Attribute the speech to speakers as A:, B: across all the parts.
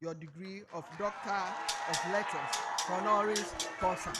A: your degree of Doctor of Letters, honoris causa.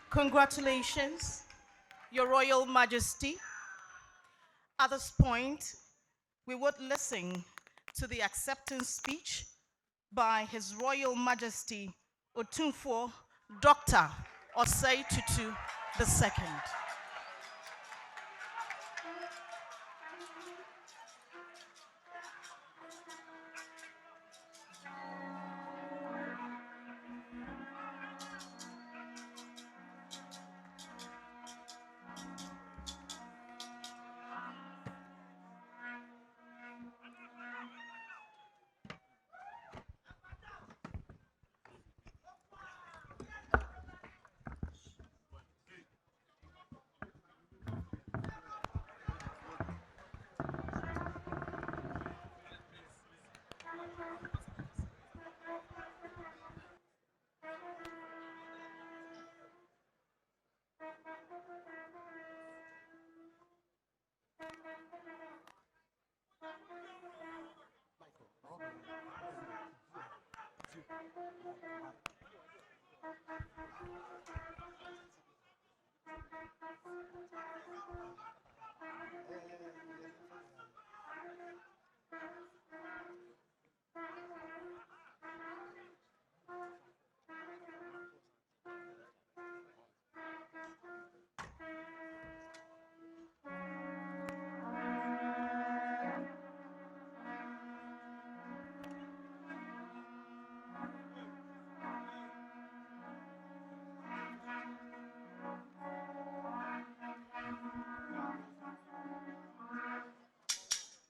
B: Congratulations, Your Royal Majesty. At this point, we would listen to the acceptance speech by His Royal Majesty OTUMFUO, Dr. Osei Tutu II.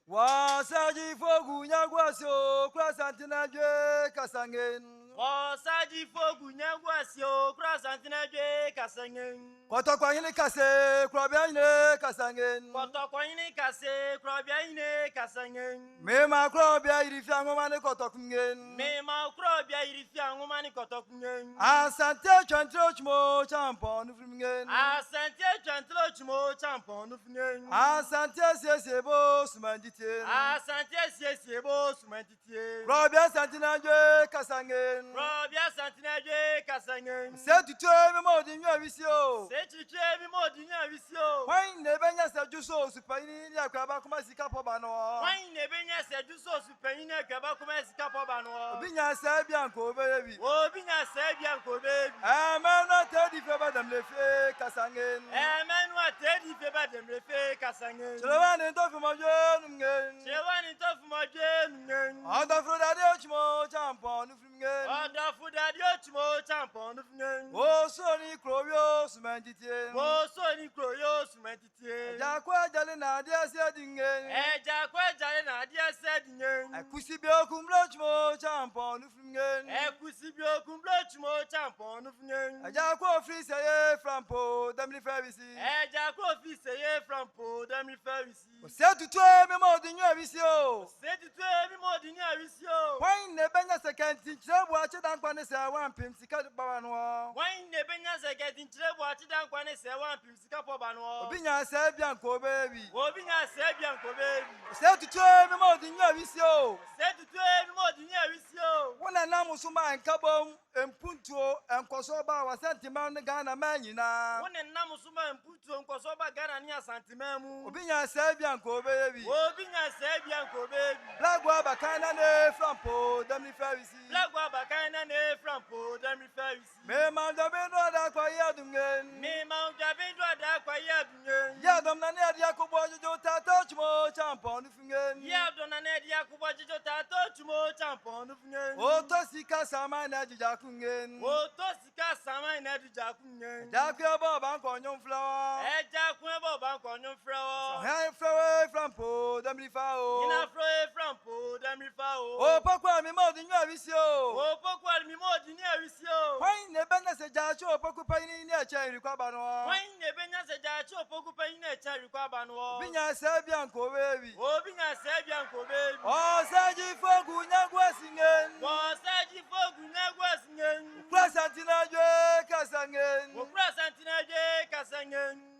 A: Wasaji fogu nyagwasyo krasantina je kasangen.
C: Wasaji fogu nyagwasyo krasantina je kasangen.
A: Kotokwanyini kase krabianyine kasangen.
C: Kotokwanyini kase krabianyine kasangen.
A: Mema krabia irifia ngomane kotokungen.
C: Mema krabia irifia ngomane kotokungen.
A: Asante chantro chmo champon nufringen.
C: Asante chantro chmo champon nufringen.
A: Asante sesebo sumandite.
C: Asante sesebo sumandite.
A: Krabia santina je kasangen.
C: Krabia santina je kasangen.
A: Setutwe memo dinyo visio.
C: Setutwe memo dinyo visio.
A: Why nebenya sejuso supayini ya kraba kuma sika pobano.
C: Why nebenya sejuso supayini ya kraba kuma sika pobano.
A: Obinya sebia nko bebi.
C: Obinya sebia nko bebi.
A: Amen wa tedi feba dem lefe kasangen.
C: Amen wa tedi feba dem lefe kasangen.
A: Chelewani tofu mojo nungen.
C: Chelewani tofu mojo nungen.
A: Odafro dadi ochmo champo nufringen.
C: Odafro dadi ochmo champo nufringen.
A: Osoni krobyo sumenditien.
C: Osoni krobyo sumenditien.
A: Jakwa jale na dia sedingen.
C: Jakwa jale na dia sedingen.
A: Akusibyo kumblo chmo champo nufringen.
C: Akusibyo kumblo chmo champo nufringen.
A: Jakwa office ye frampo demli fevisi.
C: Jakwa office ye frampo demli fevisi.
A: Setutwe memo dinyo visio.
C: Setutwe memo dinyo visio.
A: Why nebenya sekanti chrebu ache dankwane se wampim sika babanwa.
C: Why nebenya sekanti chrebu ache dankwane se wampim sika pobanwa.
A: Obinya sebia nko bebi.
C: Obinya sebia nko bebi.
A: Setutwe memo dinyo visio.
C: Setutwe memo dinyo visio.
A: Wona namusuma nkabom empuntuo enkosoba wa sentiment Ghana manyina.
C: Wona namusuma empuntuo enkosoba Ghana ni asantimemu.
A: Obinya sebia nko bebi.
C: Obinya sebia nko bebi.
A: Blagwa bakana ne frampo demli fevisi.
C: Blagwa bakana ne frampo demli fevisi.
A: Me mandabendo da kwa yadungen.
C: Me mandabendo da kwa yadungen.
A: Yadom na ne dia ko bojo tato chmo champo nufingen.
C: Yadom na ne dia ko bojo tato chmo champo nufingen.
A: Oto sika sama na jijakungen.
C: Oto sika sama na jijakungen.
A: Jakwe bo ban ko nyom flower.
C: Jakwe bo ban ko nyom flower.
A: Hey flower frampo demli fao.
C: Ina flower frampo demli fao.
A: O pokwa mi mo dinyo avisio.
C: O pokwa mi mo dinyo avisio.
A: Why nebenya se jacho poku paini ni acha irikwa banwa.
C: Why nebenya se jacho poku paini ni acha irikwa banwa.
A: Binya sebia nko bebi.
C: O binya sebia nko bebi.
A: O saji fogu nyagwa singen.
C: O saji fogu nyagwa singen.
A: Ukra santina je kasangen.
C: Ukra santina je kasangen.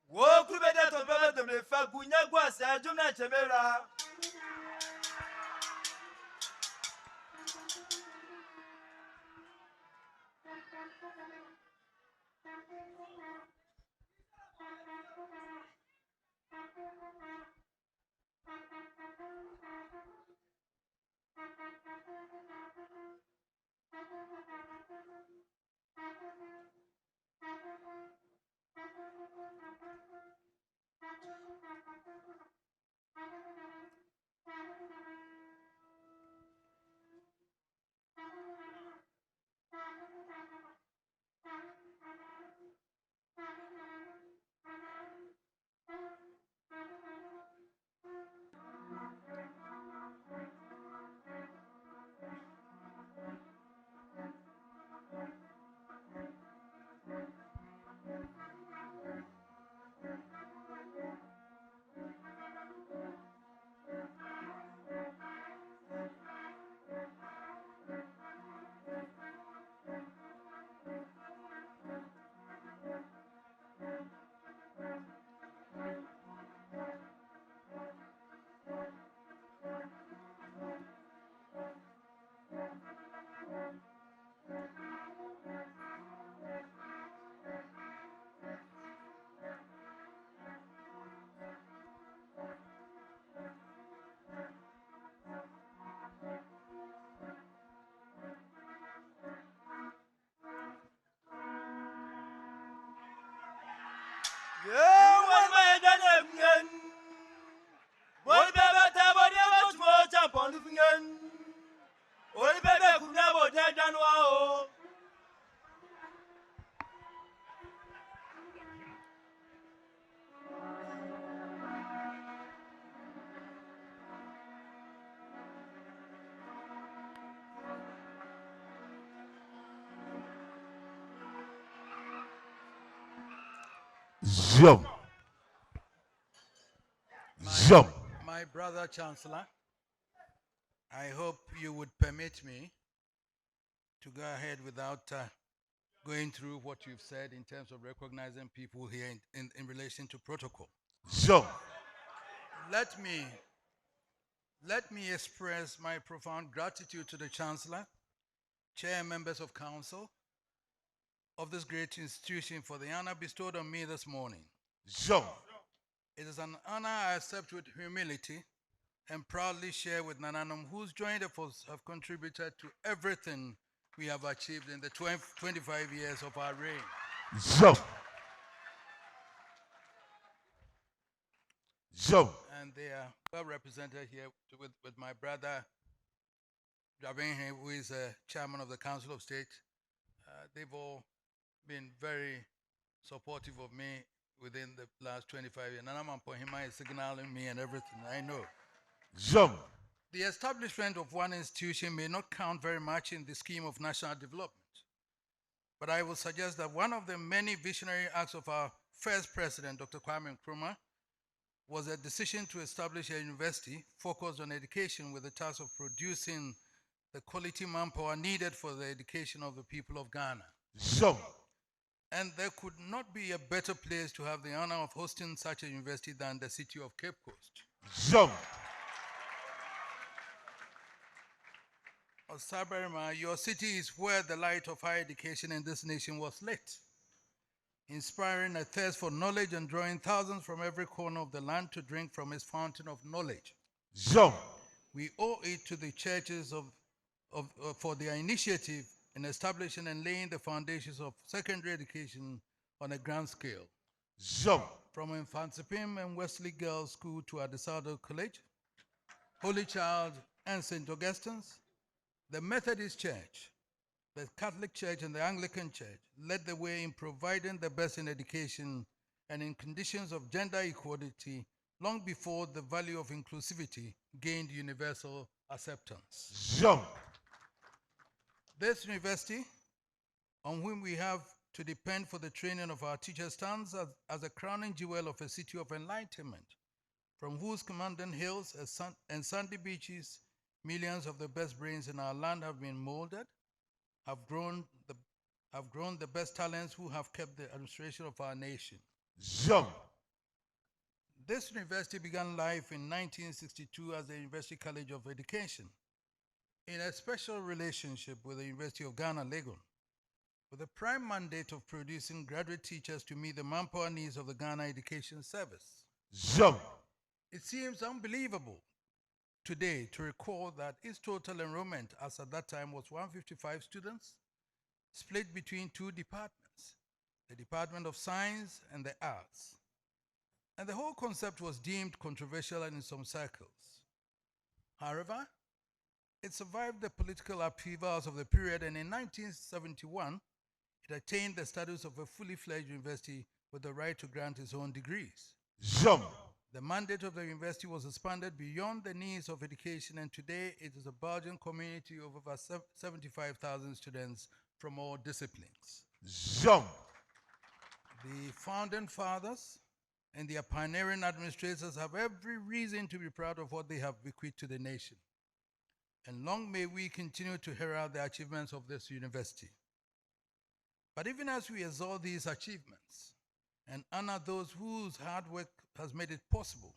A: Wo Jumna Chebera. Yeah, one my dad, boy, baby, Tabody, more jump on the finger. Oh, baby, could never die, January.
D: Zoom. Zoom.
E: My brother Chancellor, I hope you would permit me to go ahead without going through what you've said in terms of recognizing people here in relation to protocol.
D: Zoom.
E: Let me express my profound gratitude to the Chancellor, Chair and members of Council of this great institution for the honor bestowed on me this morning.
D: Zoom.
E: It is an honor I accept with humility and proudly share with Nananum, whose joint efforts have contributed to everything we have achieved in the 25 years of our reign.
D: Zoom. Zoom.
E: And they are well represented here with my brother, Javinhe, who is chairman of the Council of State. They've all been very supportive of me within the last 25 years. Nanama Pohima is signaling me and everything, I know.
D: Zoom.
E: The establishment of one institution may not count very much in the scheme of national development, but I will suggest that one of the many visionary acts of our first president, Dr. Kwame Nkrumah, was a decision to establish a university focused on education with the task of producing the quality manpower needed for the education of the people of Ghana.
D: Zoom.
E: And there could not be a better place to have the honor of hosting such a university than the city of Cape Coast.
D: Zoom.
E: Sabarima, your city is where the light of higher education in this nation was lit, inspiring a thirst for knowledge and drawing thousands from every corner of the land to drink from its fountain of knowledge.
D: Zoom.
E: We owe it to the churches for their initiative in establishing and laying the foundations of secondary education on a grand scale.
D: Zoom.
E: From Infantsipim and Wesley Girls School to Adesado College, Holy Child and St. Augustine's, the Methodist Church, the Catholic Church and the Anglican Church led the way in providing the best in education and in conditions of gender equality long before the value of inclusivity gained universal acceptance.
D: Zoom.
E: This university, on whom we have to depend for the training of our teachers, stands as a crowning jewel of a city of enlightenment, from whose commanding hills and sandy beaches millions of the best brains in our land have been molded, have grown the best talents who have kept the administration of our nation.
D: Zoom.
E: This university began life in 1962 as the University College of Education, in a special relationship with the University of Ghana, Legon, with a prime mandate of producing graduate teachers to meet the manpower needs of the Ghana Education Service.
D: Jump.
E: It seems unbelievable today to recall that its total enrollment as at that time was 155 students, split between two departments, the Department of Science and the Arts. And the whole concept was deemed controversial in some circles. However, it survived the political upheavals of the period, and in 1971, it attained the status of a fully fledged university with the right to grant its own degrees.
D: Jump.
E: The mandate of the university was expanded beyond the needs of education, and today it is a burgeoning community of over 75,000 students from all disciplines.
D: Jump.
E: The founding fathers and their pioneering administrators have every reason to be proud of what they have bequeathed to the nation. And long may we continue to herald the achievements of this university. But even as we exalt these achievements and honor those whose hard work has made it possible,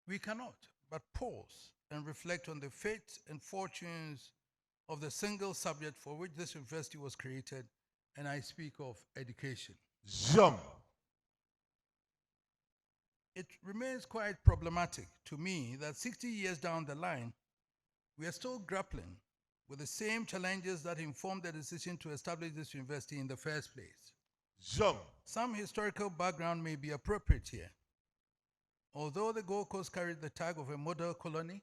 E: we cannot but pause and reflect on the fate and fortunes of the single subject for which this university was created, and I speak of education.
D: Jump.
E: It remains quite problematic to me that 60 years down the line, we are still grappling with the same challenges that informed the decision to establish this university in the first place.
D: Jump.
E: Some historical background may be appropriate here. Although the Gold Coast carried the tag of a model colony,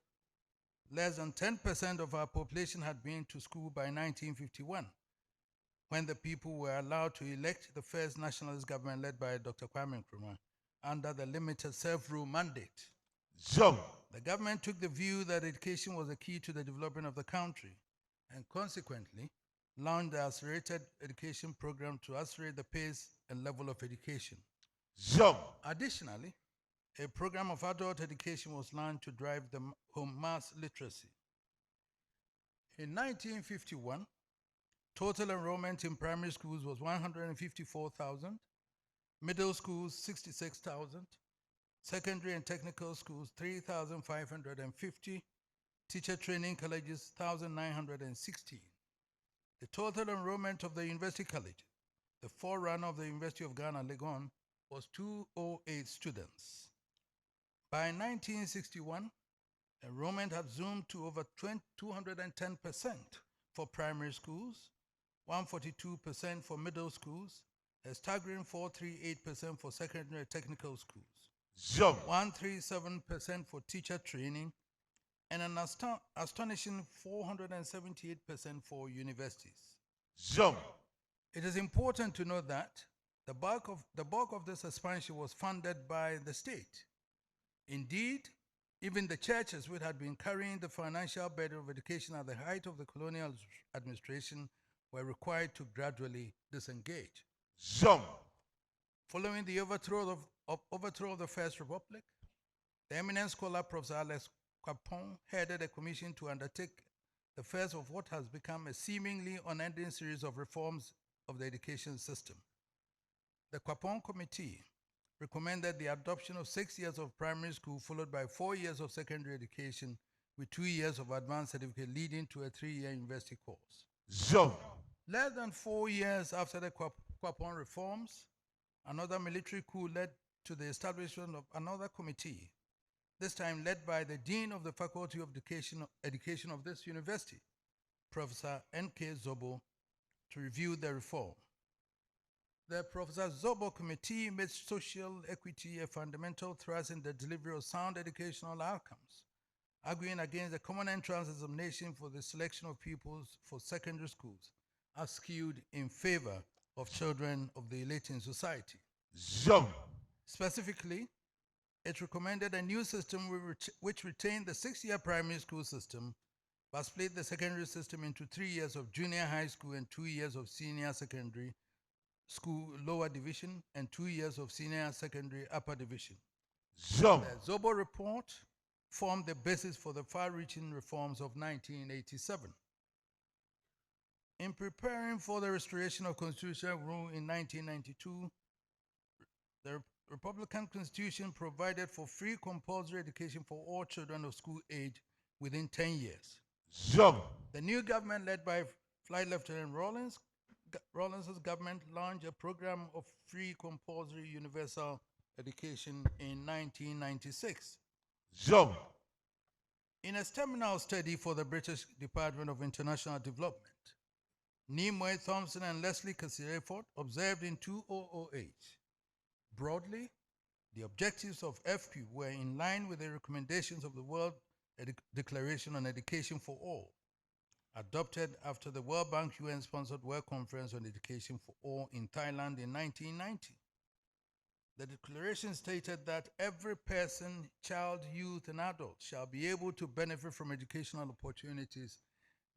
E: less than 10% of our population had been to school by 1951, when the people were allowed to elect the first nationalist government led by Dr. Kwame Nkrumah under the limited self-rule mandate.
D: Jump.
E: The government took the view that education was the key to the development of the country, and consequently launched the accelerated education program to accelerate the pace and level of education.
D: Jump.
E: Additionally, a program of adult education was launched to drive the home mass literacy. In 1951, total enrollment in primary schools was 154,000, middle schools 66,000, secondary and technical schools 3,550, teacher training colleges 1,916. The total enrollment of the University College, the forerunner of the University of Ghana, Legon, was 208 students. By 1961, enrollment had zoomed to over 210% for primary schools, 142% for middle schools, a staggering 438% for secondary and technical schools,
D: Jump.
E: 137% for teacher training, and an astonishing 478% for universities.
D: Jump.
E: It is important to note that the bulk of this expansion was funded by the state. Indeed, even the churches, which had been carrying the financial burden of education at the height of the colonial administration, were required to gradually disengage.
D: Jump.
E: Following the overthrow of the First Republic, the eminent scholar Professor Alex Kwapong headed a commission to undertake the first of what has become a seemingly unending series of reforms of the education system. The Kwapong Committee recommended the adoption of 6 years of primary school followed by 4 years of secondary education with 2 years of advanced certificate leading to a 3-year university course.
D: Jump.
E: Less than 4 years after the Kwapong reforms, another military coup led to the establishment of another committee, this time led by the Dean of the Faculty of Education of this university, Professor N.K. Zobo, to review the reform. The Professor Zobo Committee made social equity a fundamental thrust in the delivery of sound educational outcomes, arguing against the common entrance examination for the selection of pupils for secondary schools, as skewed in favor of children of the elite in society.
D: Jump.
E: Specifically, it recommended a new system which retained the 6-year primary school system, but split the secondary system into 3 years of junior high school and 2 years of senior secondary school lower division and 2 years of senior secondary upper division.
D: Jump.
E: The Zobo report formed the basis for the far-reaching reforms of 1987. In preparing for the restoration of constitutional rule in 1992, Republican Constitution provided for free compulsory education for all children of school age within 10 years.
D: Zoom.
E: The new government led by Flight Lieutenant Rawlins's government launched a program of free compulsory universal education in 1996.
D: Zoom.
E: In a seminal study for the British Department of International Development, Nimue Thompson and Leslie Casireford observed in 2008, broadly, the objectives of FQ were in line with the recommendations of the World Declaration on Education for All, adopted after the World Bank UN-sponsored World Conference on Education for All in Thailand in 1990. The declaration stated that every person, child, youth, and adult shall be able to benefit from educational opportunities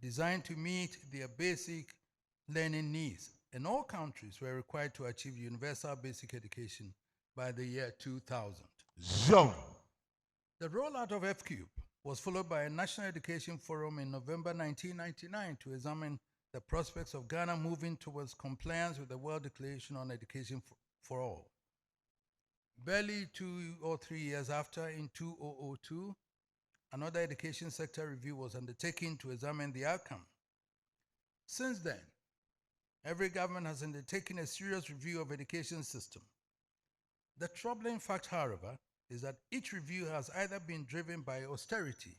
E: designed to meet their basic learning needs, and all countries were required to achieve universal basic education by the year 2000.
D: Zoom.
E: The rollout of FQ was followed by a National Education Forum in November 1999 to examine the prospects of Ghana moving towards compliance with the World Declaration on Education for All. Barely 2 or 3 years after, in 2002, another education sector review was undertaken to examine the outcome. Since then, every government has undertaken a serious review of education system. The troubling fact, however, is that each review has either been driven by austerity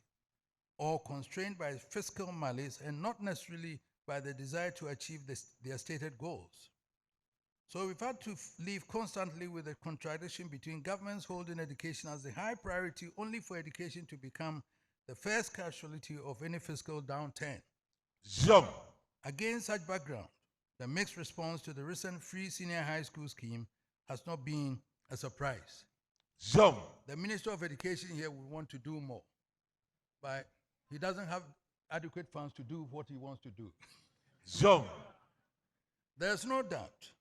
E: or constrained by fiscal malice and not necessarily by the desire to achieve their stated goals. So we've had to live constantly with the contradiction between governments holding education as a high priority only for education to become the first casualty of any fiscal downturn.
D: Zoom.
E: Against such background, the mixed response to the recent free senior high school scheme has not been a surprise.
D: Zoom.
E: The Minister of Education here will want to do more, but he doesn't have adequate funds to do what he wants to do.
D: Zoom.
E: There's no doubt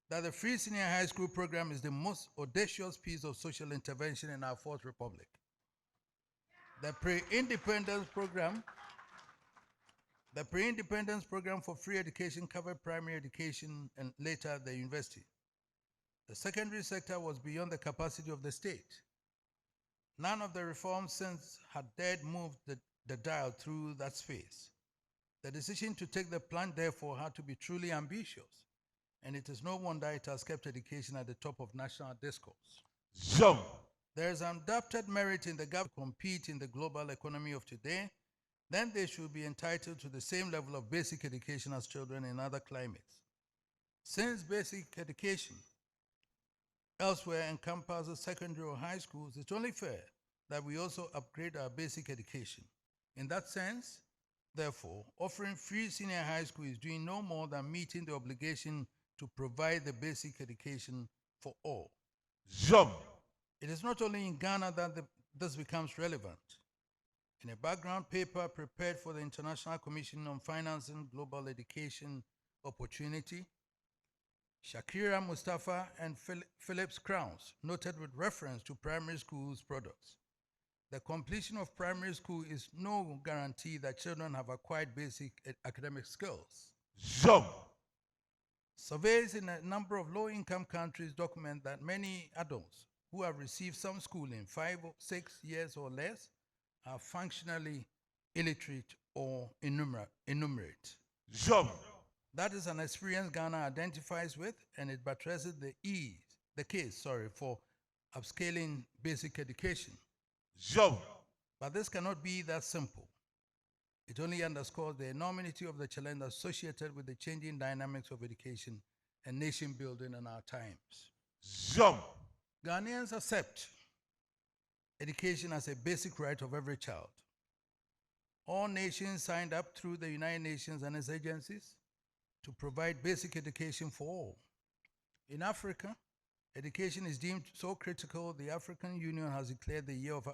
E: that the free senior high school program is the most audacious piece of social intervention in our Fourth Republic. The pre-independence program for free education covered primary education and later the university. The secondary sector was beyond the capacity of the state. None of the reforms since had dared move the dial through that space. The decision to take the plunge, therefore, had to be truly ambitious, and it is no wonder it has kept education at the top of national discourse.
D: Zoom.
E: There is undoubted merit in the government to compete in the global economy of today. Then they should be entitled to the same level of basic education as children in other climates. Since basic education elsewhere encompasses secondary or high schools, it's only fair that we also upgrade our basic education. In that sense, therefore, offering free senior high school is doing no more than meeting the obligation to provide the basic education for all.
D: Zoom.
E: It is not only in Ghana that this becomes relevant. In a background paper prepared for the International Commission on Financing Global Education Opportunity, Shakira Mustafa and Phillips Crowns noted with reference to primary schools products. The completion of primary school is no guarantee that children have acquired basic academic skills.
D: Zoom.
E: Surveys in a number of low-income countries document that many adults who have received some schooling 5 or 6 years or less are functionally illiterate or enumerate.
D: Zoom.
E: That is an experience Ghana identifies with, and it buttresses the case for upscaling basic education.
D: Zoom.
E: But this cannot be that simple. It only underscores the enormity of the challenge associated with the changing dynamics of education and nation building in our times.
D: Zoom.
E: Ghanaians accept education as a basic right of every child. All nations signed up through the United Nations and its agencies to provide basic education for all. In Africa, education is deemed so critical, the African Union has declared the year of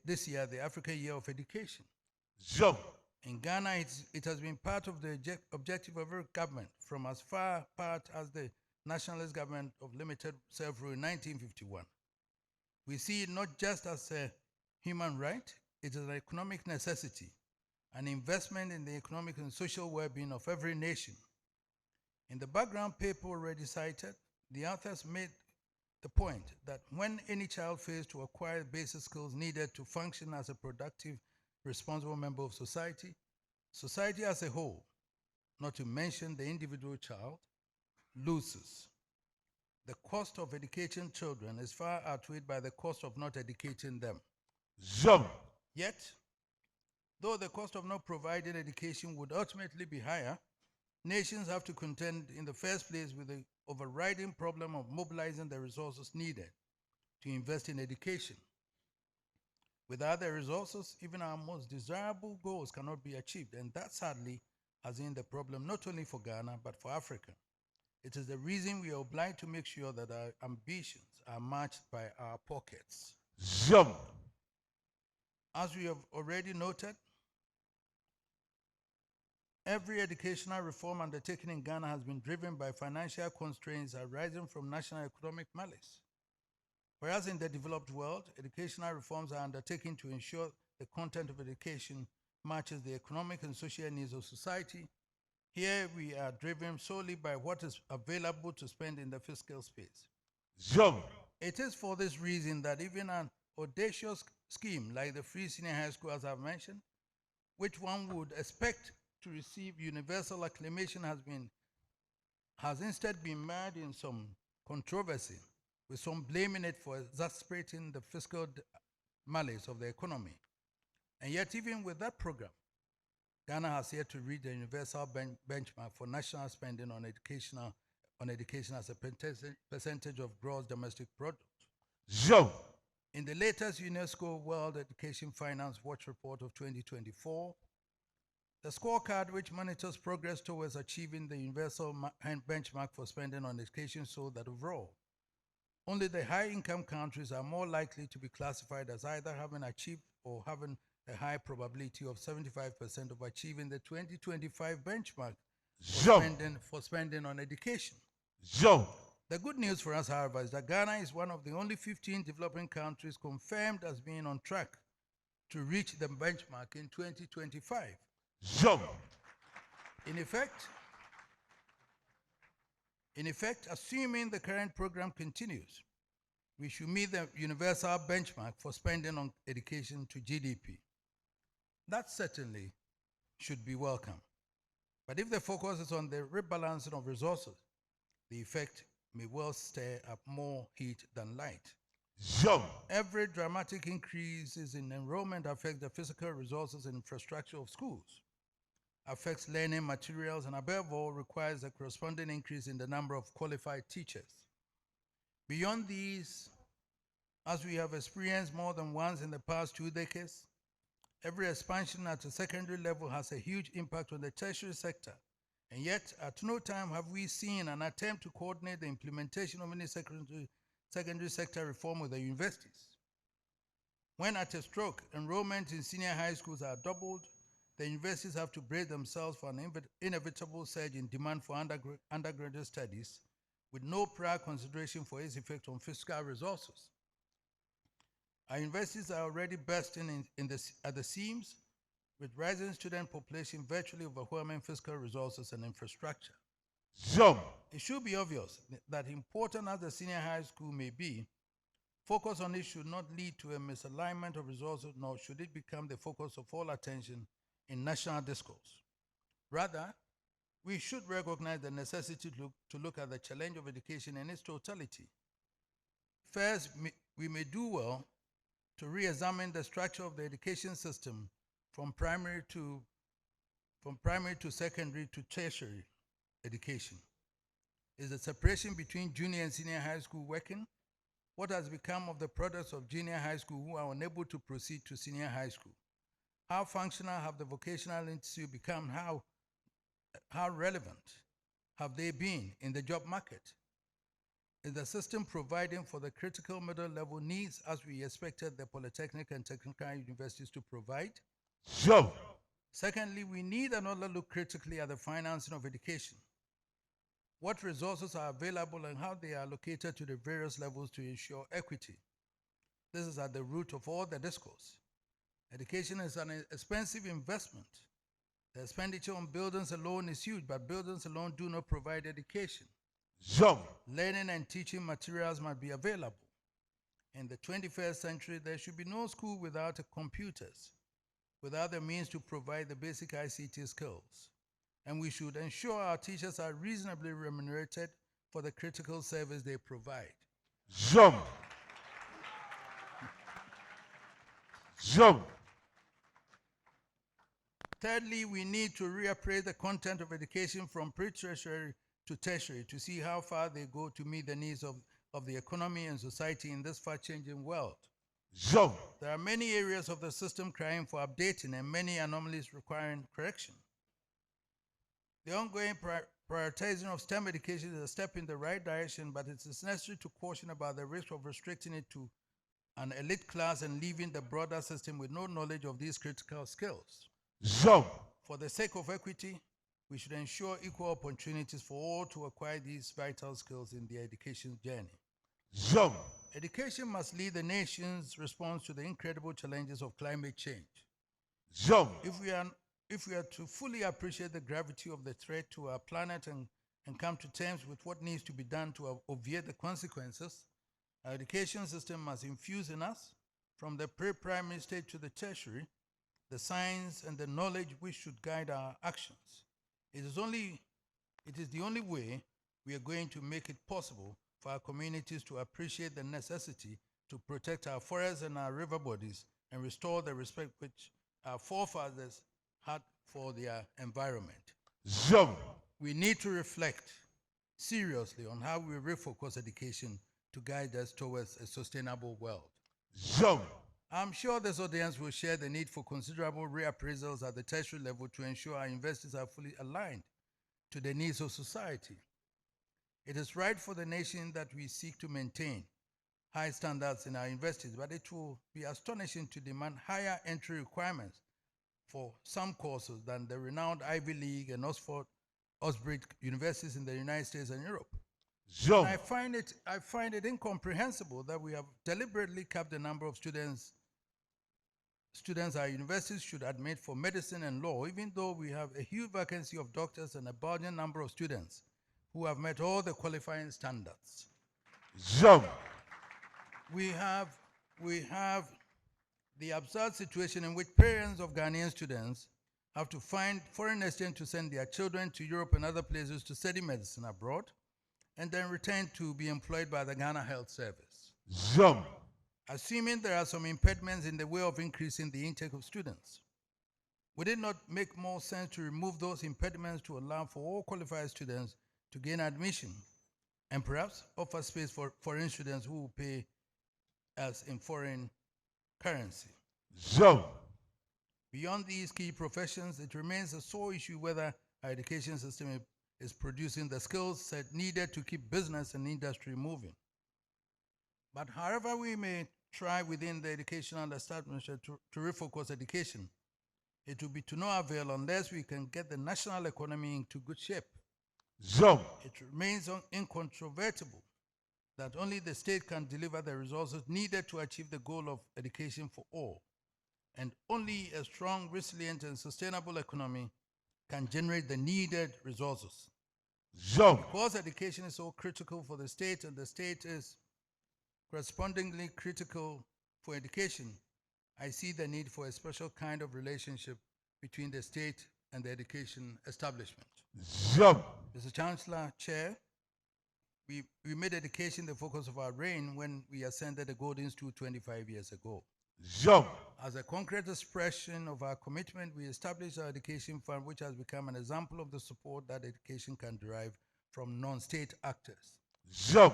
E: this year, the African Year of Education.
D: Zoom.
E: In Ghana, it has been part of the objective of every government from as far apart as the nationalist government of limited self-rule in 1951. We see it not just as a human right, it is an economic necessity, an investment in the economic and social well-being of every nation. In the background paper already cited, the authors made the point that when any child fails to acquire basic skills needed to function as a productive, responsible member of society, society as a whole, not to mention the individual child, loses. The cost of educating children is far outweighed by the cost of not educating them.
D: Jump.
E: Yet, though the cost of not providing education would ultimately be higher, nations have to contend in the first place with the overriding problem of mobilizing the resources needed to invest in education. Without the resources, even our most desirable goals cannot be achieved, and that sadly has been the problem not only for Ghana but for Africa. It is the reason we are obliged to make sure that our ambitions are matched by our pockets.
D: Jump.
E: As we have already noted, every educational reform undertaken in Ghana has been driven by financial constraints arising from national economic malice. Whereas in the developed world, educational reforms are undertaken to ensure the content of education matches the economic and social needs of society. Here we are driven solely by what is available to spend in the fiscal space.
D: Jump.
E: It is for this reason that even an audacious scheme like the free senior high school, as I've mentioned, which one would expect to receive universal acclamation, has instead been mired in some controversy, with some blaming it for exacerbating the fiscal malice of the economy. And yet, even with that program, Ghana has yet to reach the universal benchmark for national spending on education as a percentage of gross domestic product.
D: Jump.
E: In the latest UNESCO World Education Finance Watch Report of 2024, the scorecard, which monitors progress towards achieving the universal benchmark for spending on education, showed that overall, only the high-income countries are more likely to be classified as either having achieved or having a high probability of 75% of achieving the 2025 benchmark for spending on education.
D: Jump.
E: The good news for us, however, is that Ghana is one of the only 15 developing countries confirmed as being on track to reach the benchmark in 2025.
D: Jump.
E: In effect, assuming the current program continues, we should meet the universal benchmark for spending on education to GDP. That certainly should be welcome. But if the focus is on the rebalancing of resources, the effect may well stir up more heat than light.
D: Jump.
E: Every dramatic increase in enrollment affects the physical resources and infrastructure of schools, affects learning materials, and above all, requires a corresponding increase in the number of qualified teachers. Beyond these, as we have experienced more than once in the past 2 decades, every expansion at the secondary level has a huge impact on the tertiary sector, and yet at no time have we seen an attempt to coordinate the implementation of any secondary sector reform with the universities. When at a stroke, enrollment in senior high schools are doubled, the universities have to brace themselves for an inevitable surge in demand for undergraduate studies with no prior consideration for its effect on fiscal resources. Our universities are already bursting at the seams, with rising student population virtually overwhelming fiscal resources and infrastructure.
D: Jump.
E: It should be obvious that important as the senior high school may be, focus on it should not lead to a misalignment of resources, nor should it become the focus of all attention in national discourse. Rather, we should recognize the necessity to look at the challenge of education in its totality. First, we may do well to re-examine the structure of the education system from primary to secondary to tertiary education. Is the separation between junior and senior high school working? What has become of the products of junior high school who are unable to proceed to senior high school? How functional have the vocational institute become? How relevant have they been in the job market? Is the system providing for the critical middle level needs as we expected the polytechnic and technical universities to provide?
D: Jump.
E: Secondly, we need another look critically at the financing of education. What resources are available and how they are allocated to the various levels to ensure equity. This is at the root of all the discourse. Education is an expensive investment. The expenditure on buildings alone is huge, but buildings alone do not provide education.
D: Zoom.
E: Learning and teaching materials must be available. In the 21st century, there should be no school without computers, without the means to provide the basic ICT skills. And we should ensure our teachers are reasonably remunerated for the critical service they provide.
D: Zoom. Zoom.
E: Thirdly, we need to reappraise the content of education from pre-tertiary to tertiary to see how far they go to meet the needs of the economy and society in this fast-changing world.
D: Zoom.
E: There are many areas of the system crying for updating and many anomalies requiring correction. The ongoing prioritizing of STEM education is a step in the right direction, but it is necessary to caution about the risk of restricting it to an elite class and leaving the broader system with no knowledge of these critical skills.
D: Zoom.
E: For the sake of equity, we should ensure equal opportunities for all to acquire these vital skills in their education journey.
D: Zoom.
E: Education must lead the nation's response to the incredible challenges of climate change.
D: Zoom.
E: If we are to fully appreciate the gravity of the threat to our planet and come to terms with what needs to be done to obviate the consequences, our education system must infuse in us, from the pre-primary stage to the tertiary, the science and the knowledge which should guide our actions. It is the only way we are going to make it possible for our communities to appreciate the necessity to protect our forests and our river bodies and restore the respect which our forefathers had for their environment.
D: Zoom.
E: We need to reflect seriously on how we refocus education to guide us towards a sustainable world.
D: Zoom.
E: I'm sure this audience will share the need for considerable reappraisals at the tertiary level to ensure our universities are fully aligned to the needs of society. It is right for the nation that we seek to maintain high standards in our universities, but it will be astonishing to demand higher entry requirements for some courses than the renowned Ivy League and Oxbridge universities in the United States and Europe.
D: Zoom.
E: I find it incomprehensible that we have deliberately capped the number of students our universities should admit for medicine and law, even though we have a huge vacancy of doctors and a burgeoning number of students who have met all the qualifying standards.
D: Zoom.
E: We have the absurd situation in which parents of Ghanaian students have to find foreign exchange to send their children to Europe and other places to study medicine abroad and then return to be employed by the Ghana Health Service.
D: Zoom.
E: Assuming there are some impediments in the way of increasing the intake of students, would it not make more sense to remove those impediments to allow for all qualified students to gain admission and perhaps offer space for foreign students who will pay us in foreign currency?
D: Zoom.
E: Beyond these key professions, it remains a sore issue whether our education system is producing the skills set needed to keep business and industry moving. But however we may try within the educational establishment to refocus education, it will be to no avail unless we can get the national economy into good shape.
D: Zoom.
E: It remains incontrovertible that only the state can deliver the resources needed to achieve the goal of education for all. And only a strong, resilient, and sustainable economy can generate the needed resources.
D: Zoom.
E: Because education is so critical for the state and the state is correspondingly critical for education, I see the need for a special kind of relationship between the state and the education establishment.
D: Zoom.
E: Mr. Chancellor, Chair, we made education the focus of our reign when we ascended the Golden Stool 25 years ago.
D: Zoom.
E: As a concrete expression of our commitment, we established our education fund, which has become an example of the support that education can derive from non-state actors.
D: Zoom.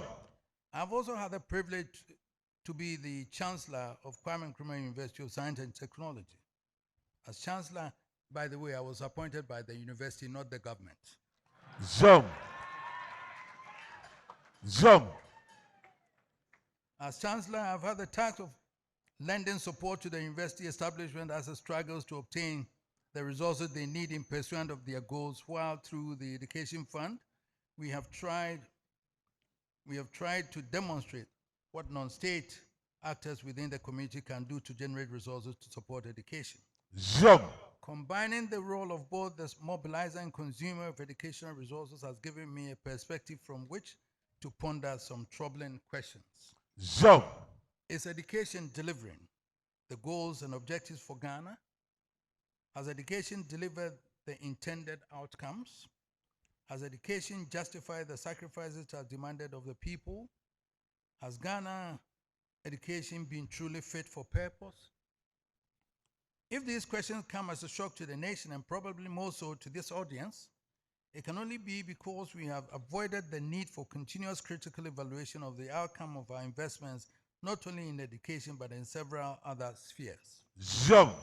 E: I've also had the privilege to be the Chancellor of Kwame Nkrumah University of Science and Technology. As Chancellor, by the way, I was appointed by the university, not the government.
D: Zoom. Zoom.
E: As Chancellor, I've had the task of lending support to the university establishment as it struggles to obtain the resources they need in pursuit of their goals, while through the Education Fund, we have tried to demonstrate what non-state actors within the community can do to generate resources to support education.
D: Zoom.
E: Combining the role of both the mobilizer and consumer of educational resources has given me a perspective from which to ponder some troubling questions.
D: Jump.
E: Is education delivering the goals and objectives for Ghana? Has education delivered the intended outcomes? Has education justified the sacrifices it has demanded of the people? Has Ghana education been truly fit for purpose? If these questions come as a shock to the nation, and probably more so to this audience, it can only be because we have avoided the need for continuous critical evaluation of the outcome of our investments, not only in education but in several other spheres.
D: Jump.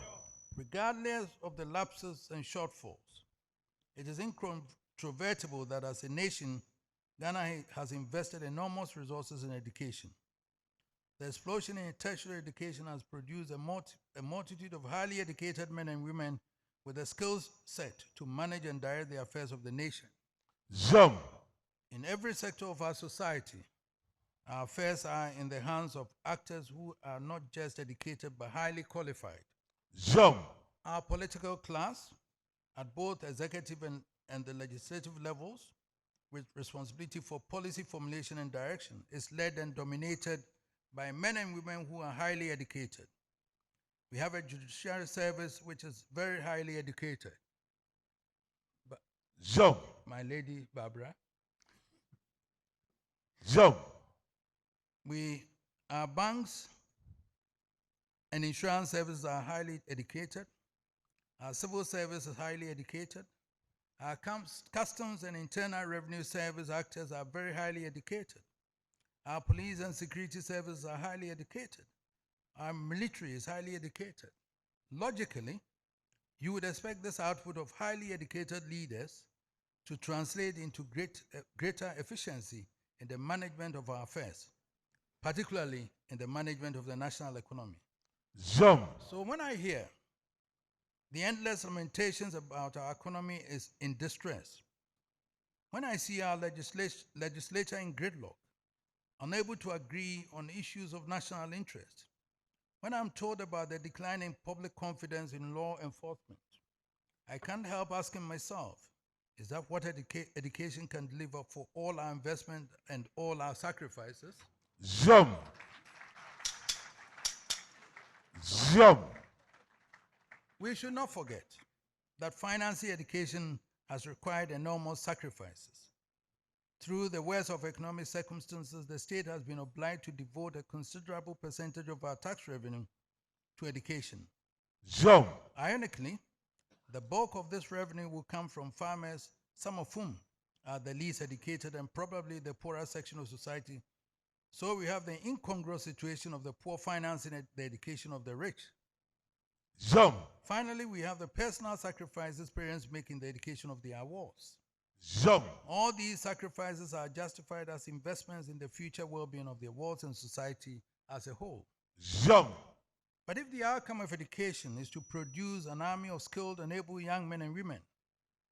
E: Regardless of the lapses and shortfalls, it is incontrovertible that as a nation, Ghana has invested enormous resources in education. The explosion in tertiary education has produced a multitude of highly educated men and women with the skills set to manage and direct the affairs of the nation.
D: Jump.
E: In every sector of our society, our affairs are in the hands of actors who are not just educated but highly qualified.
D: Jump.
E: Our political class, at both executive and the legislative levels, with responsibility for policy formulation and direction, is led and dominated by men and women who are highly educated. We have a judiciary service which is very highly educated. But
D: Jump.
E: my lady Barbara,
D: Jump.
E: our banks and insurance services are highly educated. Our civil service is highly educated. Our customs and internal revenue service actors are very highly educated. Our police and security services are highly educated. Our military is highly educated. Logically, you would expect this output of highly educated leaders to translate into greater efficiency in the management of our affairs, particularly in the management of the national economy.
D: Jump.
E: So when I hear the endless lamentations about our economy is in distress, when I see our legislature in gridlock, unable to agree on issues of national interest, when I'm told about the decline in public confidence in law enforcement, I can't help asking myself, is that what education can deliver for all our investment and all our sacrifices?
D: Jump. Jump.
E: We should not forget that financing education has required enormous sacrifices. Through the worst of economic circumstances, the state has been obliged to devote a considerable percentage of our tax revenue to education.
D: Jump.
E: Ironically, the bulk of this revenue will come from farmers, some of whom are the least educated and probably the poorer section of society. So we have the incongruous situation of the poor financing the education of the rich.
D: Jump.
E: Finally, we have the personal sacrifices parents make in the education of their wards.
D: Jump.
E: All these sacrifices are justified as investments in the future well-being of the wards and society as a whole.
D: Jump.
E: But if the outcome of education is to produce an army of skilled and able young men and women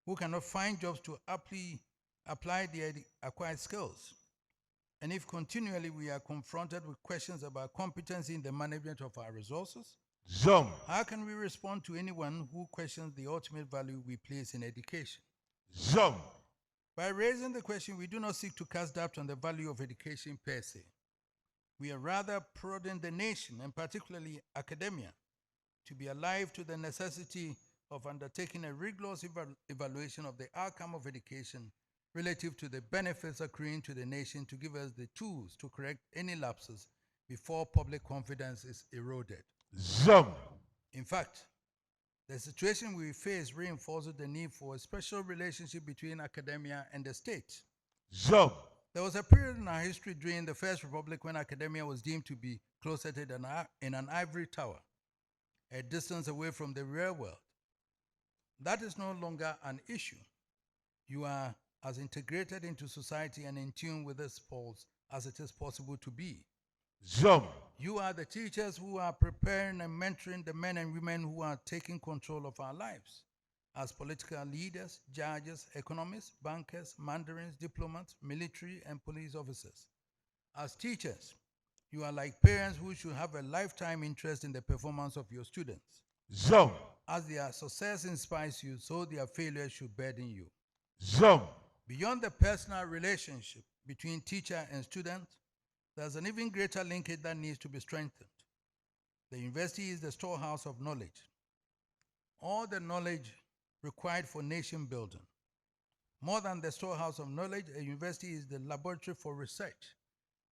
E: who cannot find jobs to aptly apply their acquired skills, and if continually we are confronted with questions about competency in the management of our resources,
D: Jump.
E: how can we respond to anyone who questions the ultimate value we place in education?
D: Jump.
E: By raising the question, we do not seek to cast doubt on the value of education per se. We are rather prodding the nation, and particularly academia, to be alive to the necessity of undertaking a rigorous evaluation of the outcome of education relative to the benefits accruing to the nation, to give us the tools to correct any lapses before public confidence is eroded.
D: Jump.
E: In fact, the situation we face reinforces the need for a special relationship between academia and the state.
D: Jump.
E: There was a period in our history during the First Republic when academia was deemed to be closeted in an ivory tower, a distance away from the real world. That is no longer an issue. You are as integrated into society and in tune with its pulse as it is possible to be.
D: Jump.
E: You are the teachers who are preparing and mentoring the men and women who are taking control of our lives as political leaders, judges, economists, bankers, mandarins, diplomats, military and police officers. As teachers, you are like parents who should have a lifetime interest in the performance of your students.
D: Jump.
E: As their success inspires you, so their failure should burden you.
D: Zoom.
E: Beyond the personal relationship between teacher and student, there's an even greater linkage that needs to be strengthened. The university is the storehouse of knowledge. All the knowledge required for nation building. More than the storehouse of knowledge, a university is the laboratory for research,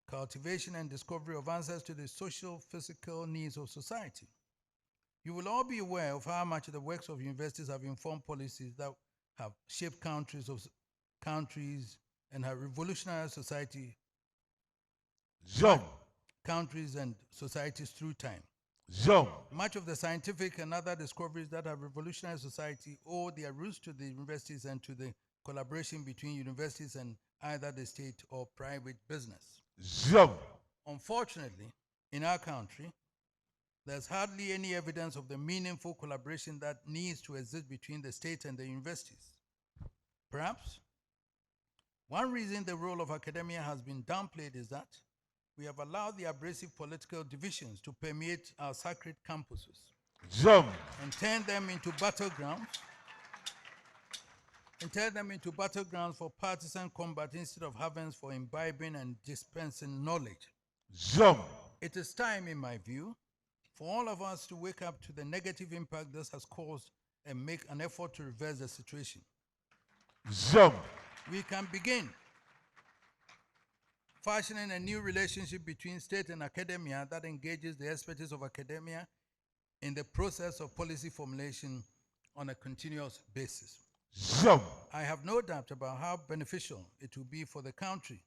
E: cultivation, and discovery of answers to the social, physical needs of society. You will all be aware of how much the works of universities have informed policies that have shaped countries and have revolutionized society,
D: Zoom.
E: countries and societies through time.
D: Zoom.
E: Much of the scientific and other discoveries that have revolutionized society owe their roots to the universities and to the collaboration between universities and either the state or private business.
D: Zoom.
E: Unfortunately, in our country, there's hardly any evidence of the meaningful collaboration that needs to exist between the state and the universities. Perhaps one reason the role of academia has been downplayed is that we have allowed the abrasive political divisions to permeate our sacred campuses
D: Zoom.
E: and turn them into battlegrounds for partisan combat instead of havens for imbibing and dispensing knowledge.
D: Zoom.
E: It is time, in my view, for all of us to wake up to the negative impact this has caused and make an effort to reverse the situation.
D: Zoom.
E: We can begin fashioning a new relationship between state and academia that engages the expertise of academia in the process of policy formulation on a continuous basis.
D: Zoom.
E: I have no doubt about how beneficial it will be for the country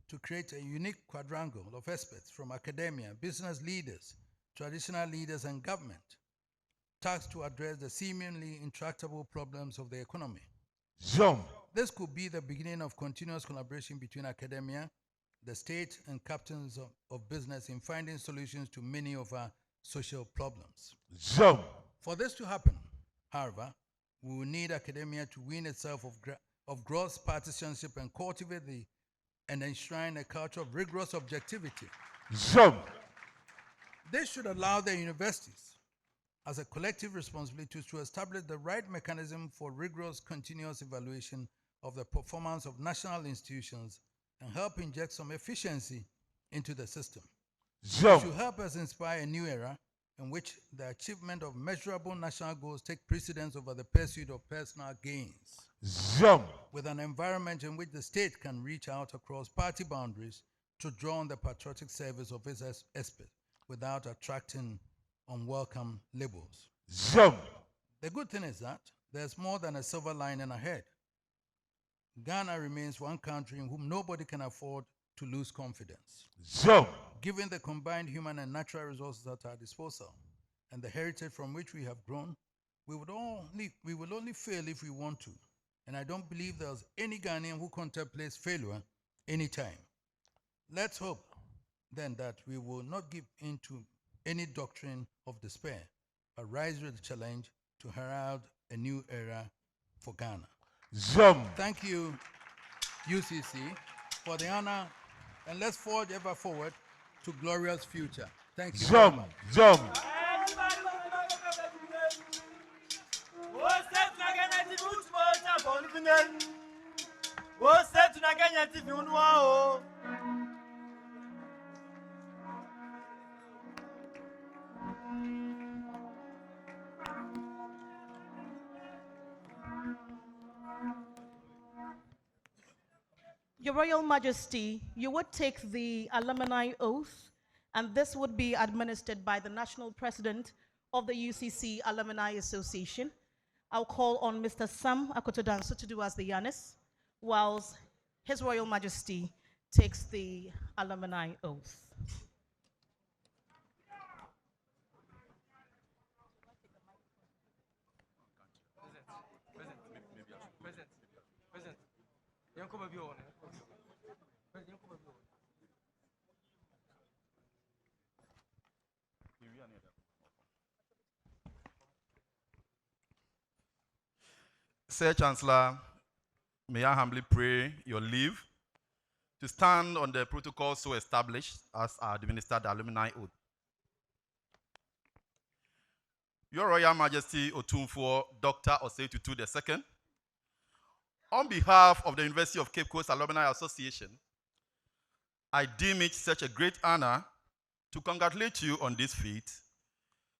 E: to create a unique quadrangle of experts from academia, business leaders, traditional leaders, and government, tasked to address the seemingly intractable problems of the economy.
D: Zoom.
E: This could be the beginning of continuous collaboration between academia, the state, and captains of business in finding solutions to many of our social problems.
D: Zoom.
E: For this to happen, however, we will need academia to wean itself of gross partisanship and cultivate and enshrine a culture of rigorous objectivity.
D: Zoom.
E: This should allow the universities, as a collective responsibility, to establish the right mechanism for rigorous continuous evaluation of the performance of national institutions and help inject some efficiency into the system.
D: Zoom.
E: It should help us inspire a new era in which the achievement of measurable national goals take precedence over the pursuit of personal gains,
D: Zoom.
E: with an environment in which the state can reach out across party boundaries to draw on the patriotic service of its experts without attracting unwelcome labels.
D: Zoom.
E: The good thing is that there's more than a silver lining ahead. Ghana remains one country in whom nobody can afford to lose confidence.
D: Zoom.
E: Given the combined human and natural resources at our disposal and the heritage from which we have grown, we will only fail if we want to. And I don't believe there's any Ghanaian who contemplates failure anytime. Let's hope then that we will not give in to any doctrine of despair, but rise with the challenge to herald a new era for Ghana.
D: Zoom.
E: Thank you, UCC, for the honor, and let's forge ever forward to glorious future. Thank you very
D: Zoom.
E: much.
D: Zoom.
B: Your Royal Majesty, you would take the alumni oath, and this would be administered by the National President of the UCC Alumni Association. I'll call on Mr. Sam Akotodanso to do as the Yanis, whilst His Royal Majesty takes the alumni oath.
A: Sir Chancellor, may I humbly pray your leave to stand on the protocol so established as I administer the alumni oath. Your Royal Majesty OTUMFUO Dr. Osei Tutu II, on behalf of the University of Cape Coast Alumni Association, I deem it such a great honor to congratulate you on this feat,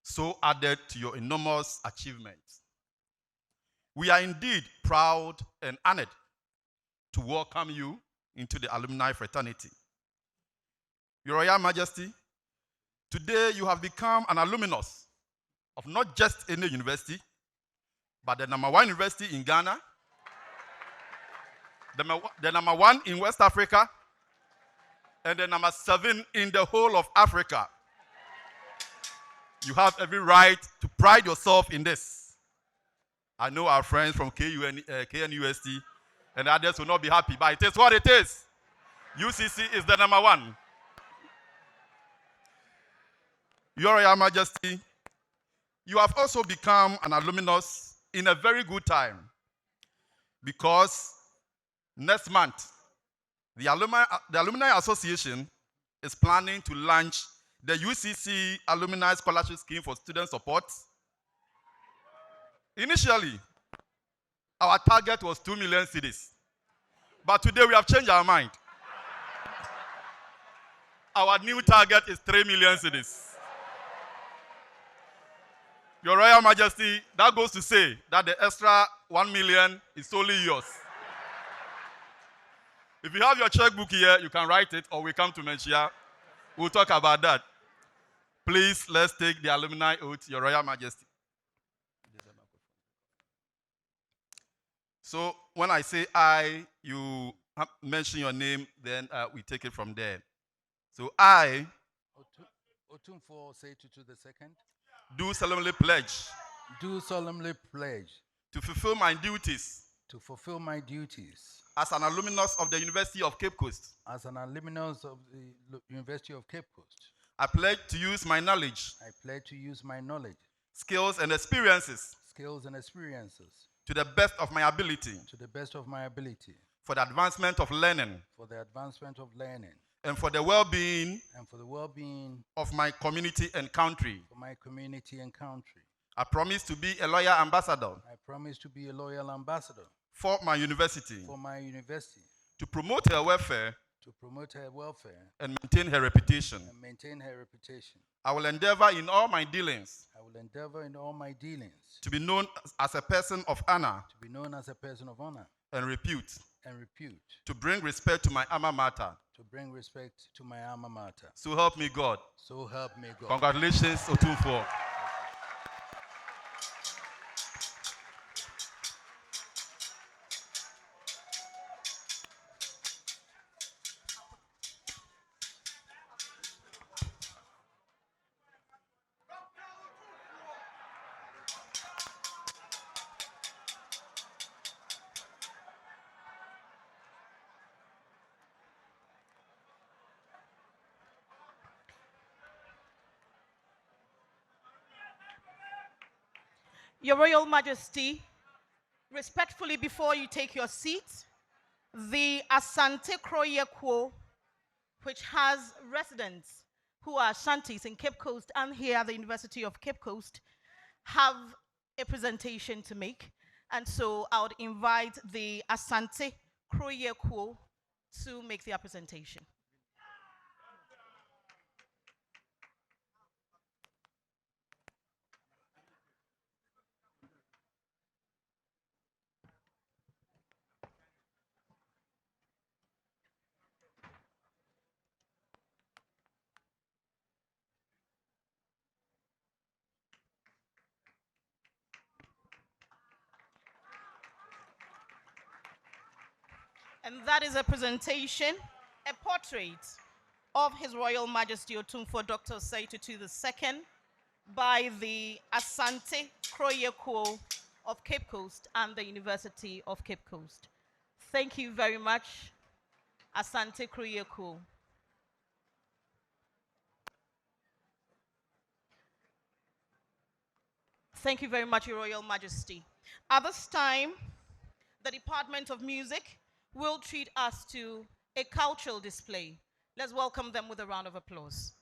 A: so added to your enormous achievements. We are indeed proud and honored to welcome you into the alumni fraternity. Your Royal Majesty, today you have become an alumnus of not just any university, but the #1 university in Ghana, the #1 in West Africa, and the #7 in the whole of Africa. You have every right to pride yourself in this. I know our friends from KNUST and others will not be happy, but it is what it is. UCC is the #1. Your Royal Majesty, you have also become an alumnus in a very good time, because next month, the Alumni Association is planning to launch the UCC Alumni Scholarship Scheme for Student Support. Initially, our target was 2 million cedis, but today we have changed our mind. Our new target is 3 million cedis. Your Royal Majesty, that goes to say that the extra 1 million is solely yours. If you have your checkbook here, you can write it, or we come to Menchia. We'll talk about that. Please, let's take the alumni oath, Your Royal Majesty. So when I say I, you mention your name, then we take it from there. So I,
E: OTUMFUO Osei Tutu II,
A: do solemnly pledge
E: do solemnly pledge
A: to fulfill my duties
E: to fulfill my duties
A: as an alumnus of the University of Cape Coast.
E: as an alumnus of the University of Cape Coast.
A: I pledge to use my knowledge,
E: I pledge to use my knowledge,
A: skills, and experiences
E: skills, and experiences
A: to the best of my ability
E: to the best of my ability
A: for the advancement of learning
E: for the advancement of learning
A: and for the well-being
E: and for the well-being
A: of my community and country.
E: for my community and country.
A: I promise to be a loyal ambassador
E: I promise to be a loyal ambassador
A: for my university,
E: for my university,
A: to promote her welfare
E: to promote her welfare
A: and maintain her reputation.
E: and maintain her reputation.
A: I will endeavor in all my dealings
E: I will endeavor in all my dealings
A: to be known as a person of honor
E: to be known as a person of honor
A: and repute,
E: and repute,
A: to bring respect to my alma mater.
E: to bring respect to my alma mater.
A: So help me God.
E: So help me God.
A: Congratulations, OTUMFUO.
B: Your Royal Majesty, respectfully, before you take your seat, the Asante Kroyekwo, which has residents who are Ashantis in Cape Coast and here at the University of Cape Coast, have a presentation to make. And so I would invite the Asante Kroyekwo to make their presentation. And that is a presentation, a portrait of His Royal Majesty OTUMFUO Dr. Osei Tutu II by the Asante Kroyekwo of Cape Coast and the University of Cape Coast. Thank you very much, Asante Kroyekwo. Thank you very much, Your Royal Majesty. At this time, the Department of Music will treat us to a cultural display. Let's welcome them with a round of applause.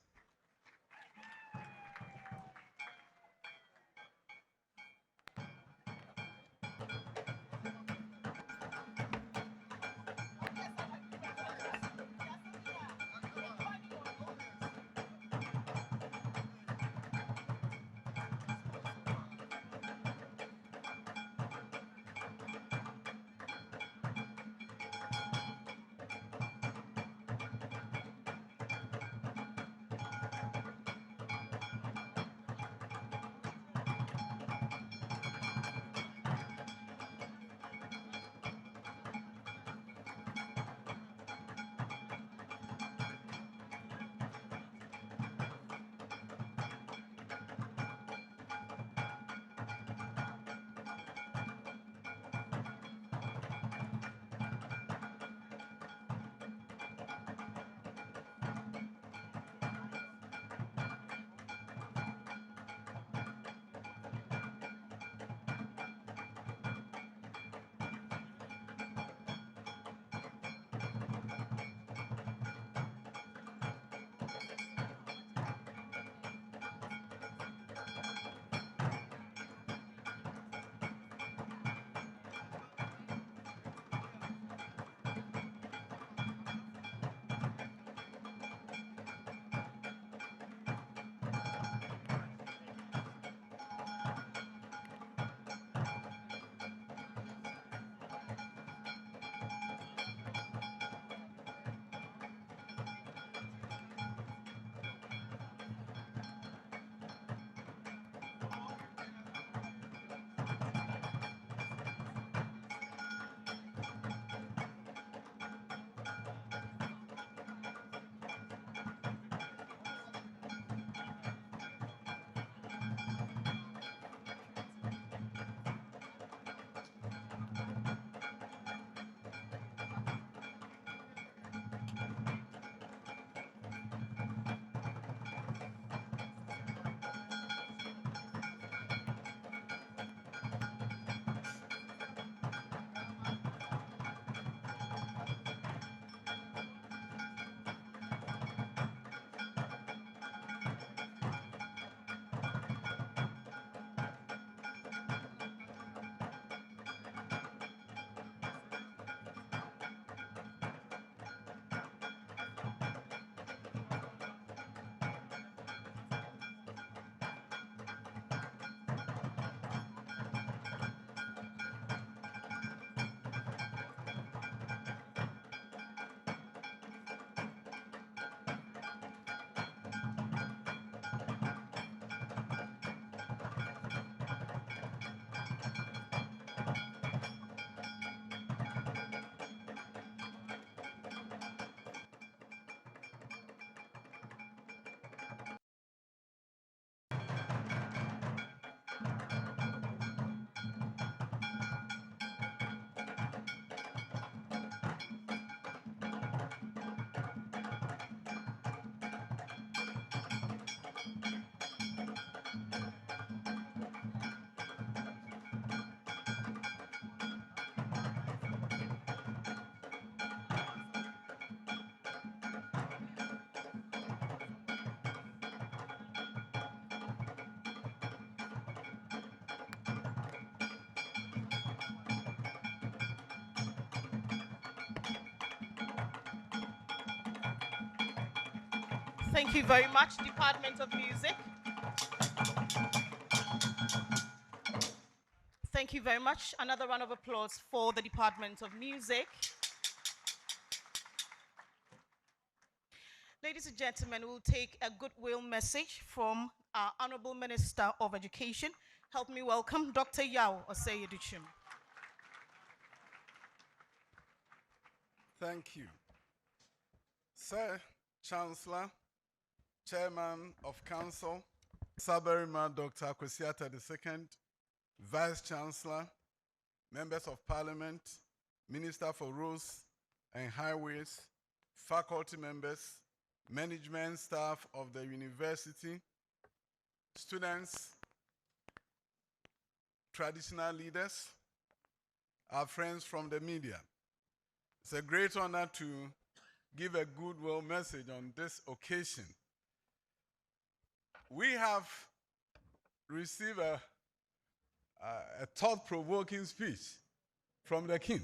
B: Thank you very much, Department of Music. Thank you very much. Another round of applause for the Department of Music. Ladies and gentlemen, we'll take a goodwill message from our Honorable Minister of Education. Help me welcome Dr. Yao Osei-Edichim.
F: Thank you. Sir Chancellor, Chairman of Council, Sabarima Dr. Kwesiata II, Vice Chancellor, Members of Parliament, Minister for Roads and Highways, faculty members, management staff of the university, students, traditional leaders, our friends from the media. It's a great honor to give a goodwill message on this occasion. We have received a thought-provoking speech from the king.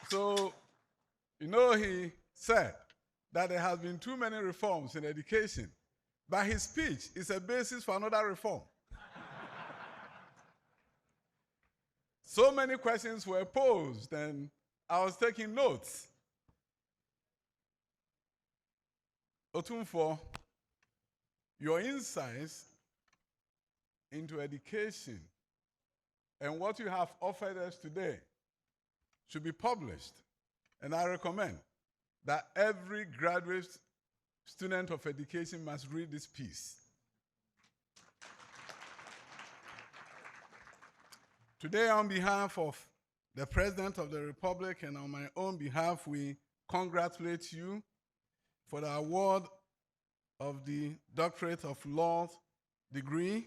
F: So, you know, he said that there has been too many reforms in education, but his speech is a basis for another reform. So many questions were posed, and I was taking notes. OTUMFUO, your insights into education and what you have offered us today should be published. And I recommend that every graduate student of education must read this piece. Today, on behalf of the President of the Republic and on my own behalf, we congratulate you for the award of the Doctorate of Law degree,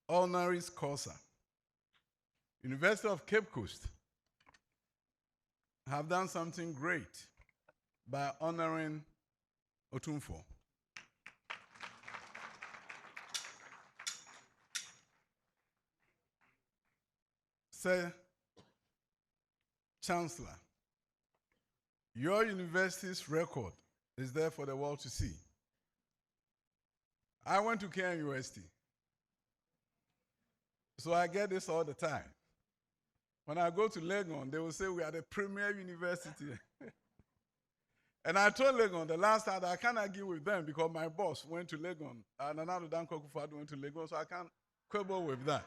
F: honoris causa. University of Cape Coast have done something great by honoring OTUMFUO. Sir Chancellor, your university's record is there for the world to see. I went to KNUST, so I get this all the time. When I go to Legon, they will say we are the premier university. And I told Legon the last time that I can't argue with them because my boss went to Legon, and Nana Dan Kokufadu went to Legon, so I can't quibble with that.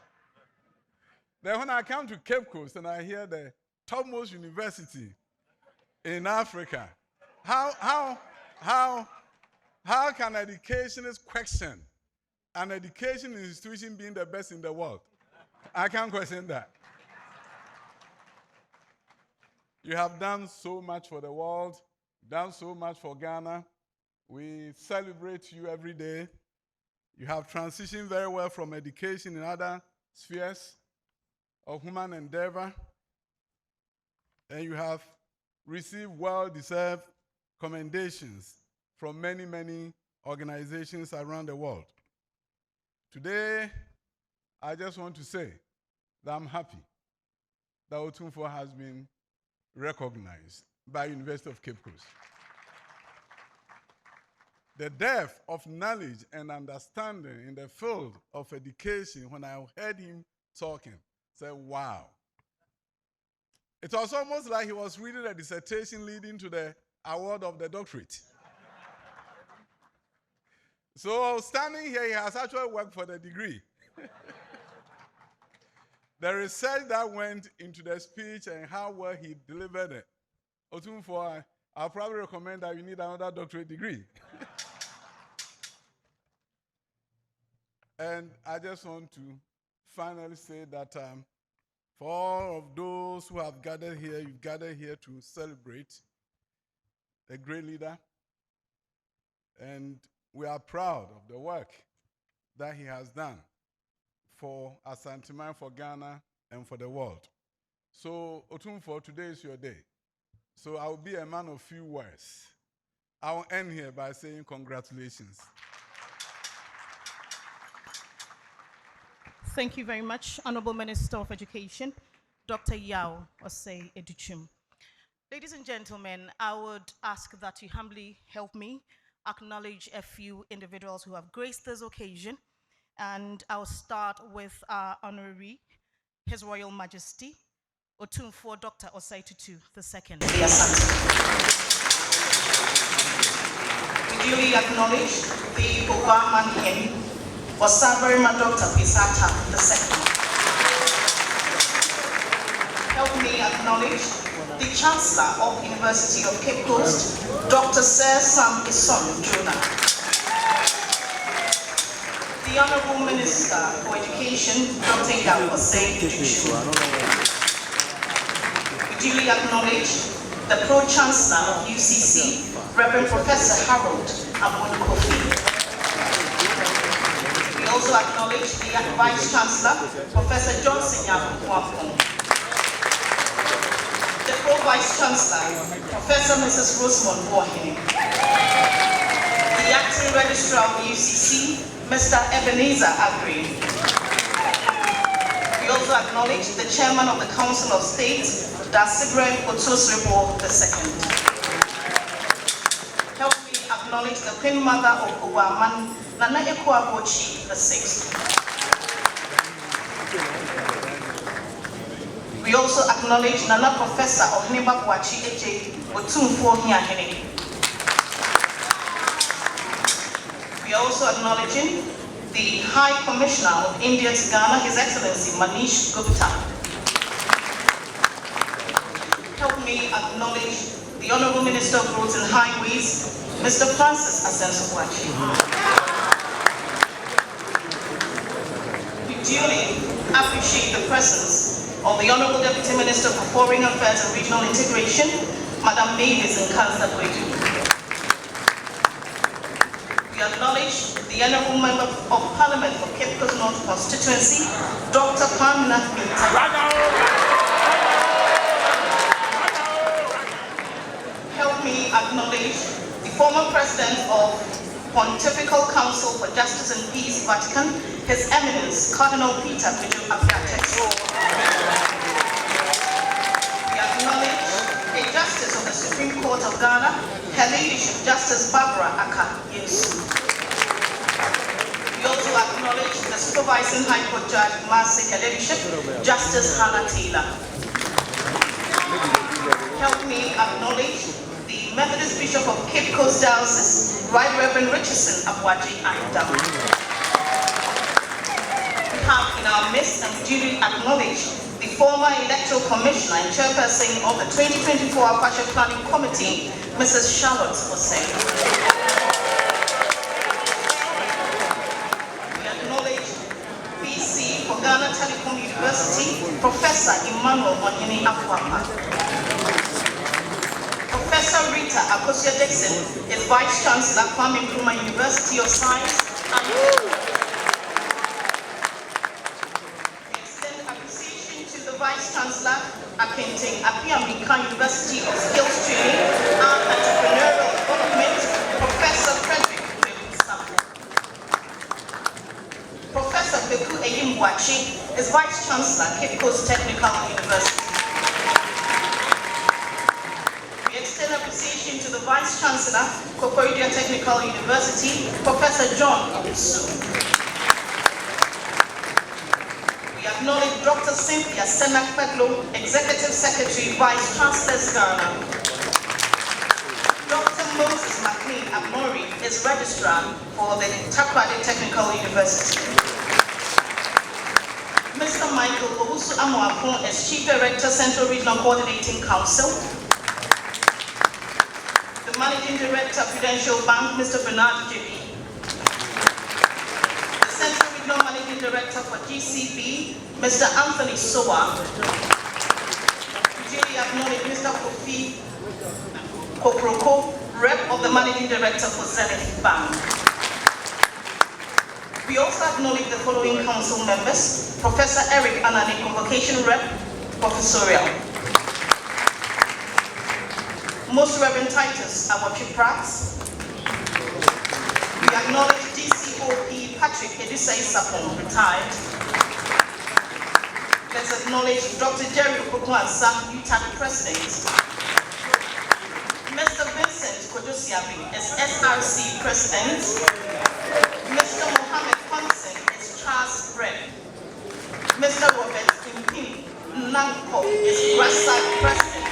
F: Then when I come to Cape Coast and I hear the topmost university in Africa, how can educationists question an education institution being the best in the world? I can't question that. You have done so much for the world, done so much for Ghana. We celebrate you every day. You have transitioned very well from education in other spheres of human endeavor, and you have received well-deserved commendations from many, many organizations around the world. Today, I just want to say that I'm happy that OTUMFUO has been recognized by University of Cape Coast. The depth of knowledge and understanding in the field of education, when I heard him talking, said, wow. It was almost like he was reading a dissertation leading to the award of the doctorate. So standing here, he has actually worked for the degree. The research that went into the speech and how well he delivered it. OTUMFUO, I'll probably recommend that you need another doctorate degree. And I just want to finally say that for all of those who have gathered here, you've gathered here to celebrate a great leader. And we are proud of the work that he has done for Asante, for Ghana, and for the world. So, OTUMFUO, today is your day. So I will be a man of few words. I will end here by saying congratulations.
B: Thank you very much, Honorable Minister of Education, Dr. Yao Osei-Edichim. Ladies and gentlemen, I would ask that you humbly help me acknowledge a few individuals who have graced this occasion. And I'll start with our honorary, His Royal Majesty, OTUMFUO Dr. Osei Tutu II. We duly acknowledge the Obama Hen, Osaberima Dr. Pisata II. Help me acknowledge the Chancellor of University of Cape Coast, Dr. Sir Sam Ison Jona. The Honorable Minister for Education, Dr. Yao Osei Tutu. We duly acknowledge the Pro-Chancellor of UCC, Reverend Professor Harold Amon Kofi. We also acknowledge the Vice-Chancellor, Professor Johnson Yakuwafon. The Pro-Vice-Chancellor, Professor Mrs. Rosamond Boahene. The Acting Registrar of UCC, Mr. Ebenezer Agri. We also acknowledge the Chairman of the Council of State, Dasibre Otosribo II. Help me acknowledge the Queen Mother of Owaman, Nana Ekwabochi VI. We also acknowledge Nana Professor Ohniba Bwachi Eje OTUMFUO Hiahene. We are also acknowledging the High Commissioner of India to Ghana, His Excellency Manish Gupta. Help me acknowledge the Honorable Minister of Roads and Highways, Mr. Francis Asenso-Bwachi. We duly appreciate the presence of the Honorable Deputy Minister for Foreign Affairs and Regional Integration, Madam Mavis Nkansa-Kwedu. We acknowledge the Honorable Member of Parliament for Cape Coast North Constituency, Dr. Pamela Mita. Help me acknowledge the former President of Pontifical Council for Justice and Peace, Vatican, His Eminence, Cardinal Peter Pichu Afiatex. We acknowledge a Justice of the Supreme Court of Ghana, Her Ladyship Justice Barbara Aka Yesu. We also acknowledge the Supervising High Court Judge, Marcy, Her Ladyship Justice Hannah Taylor. Help me acknowledge the Methodist Bishop of Cape Coast Diocese, Right Reverend Richardson Abwaji Ayindam. We have in our midst and duly acknowledge the former Electoral Commissioner and Chairperson of the 2024 Apache Planning Committee, Mrs. Charlotte Osei. We acknowledge PC for Ghana Telecom University, Professor Emmanuel Onyini Afuapa. Professor Rita Akosia Dixon is Vice Chancellor, Kwame Nkrumah University of Science and We extend appreciation to the Vice Chancellor, Akinting Apiamika University of Skills Training and Entrepreneurial Development, Professor Frederick Beku. Professor Beku Eyimwachi is Vice Chancellor, Cape Coast Technical University. Appreciation to the Vice Chancellor, Kokoridua Technical University, Professor John Obusu. We acknowledge Dr. Cynthia Senak-Peglo, Executive Secretary, Vice Chancellor's Ghana. Dr. Moses McLean Amori is Registrar for the Takoradi Technical University. Mr. Michael Owusu Amoapon is Chief Director, Central Regional Coordinating Council. Managing Director, Prudential Bank, Mr. Bernard Jibi. The Central Regional Managing Director for GCB, Mr. Anthony Sowa. Duly acknowledge Mr. Kofi Koproko, Rep of the Managing Director for Zenith Bank. We also acknowledge the following council members: Professor Eric Anani, Convocation Rep, Professorial. Most Reverend Titus Awachiprat. We acknowledge DCOP Patrick Edusei Sapon, retired. Let's acknowledge Dr. Jerry Okokwansa, UTAC President. Ojosiabi is SRC President. Mr. Mohammed Ponson is Charles Brett. Mr. Robert Impini Nanko is Grassak President.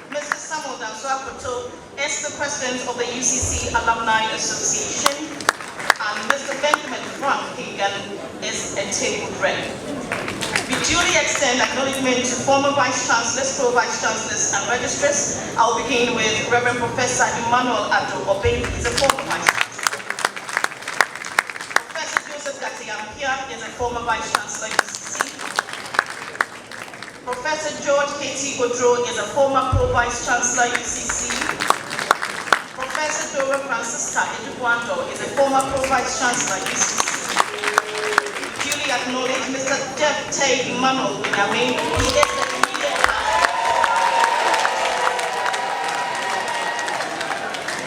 B: Mr. Samuel Dansuakoto is the President of the UCC Alumni Association. And Mr. Benjamin Frank Hagan is a table rep. We duly extend acknowledgement to former Vice Chancellors, Pro-Vice Chancellors, and Registrars. I'll begin with Reverend Professor Emmanuel Addo-Obey, he's a former Vice Chancellor. Professor Joseph Gatiampia is a former Vice Chancellor, UCC. Professor George K.T. Godro is a former Pro-Vice Chancellor, UCC. Professor Dora Francisca Edubuando is a former Pro-Vice Chancellor, UCC. Duly acknowledge Mr. Jeff Tay Emmanuel Binyame, he is the immediate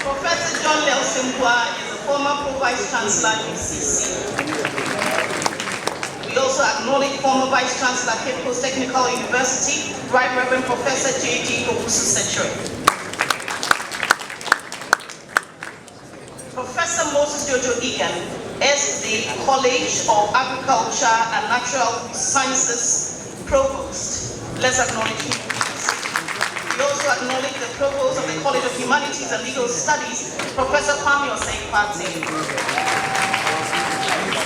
B: Professor John Lelsimbwa is a former Pro-Vice Chancellor, UCC. We also acknowledge former Vice Chancellor, Cape Coast Technical University, Right Reverend Professor J.G. Owusu-Sechere. Professor Moses Jojo Egan is the College of Agriculture and Natural Sciences Provost. Let's acknowledge him, please. We also acknowledge the Provost of the College of Humanities and Legal Studies, Professor Kwame Osei-Kwate.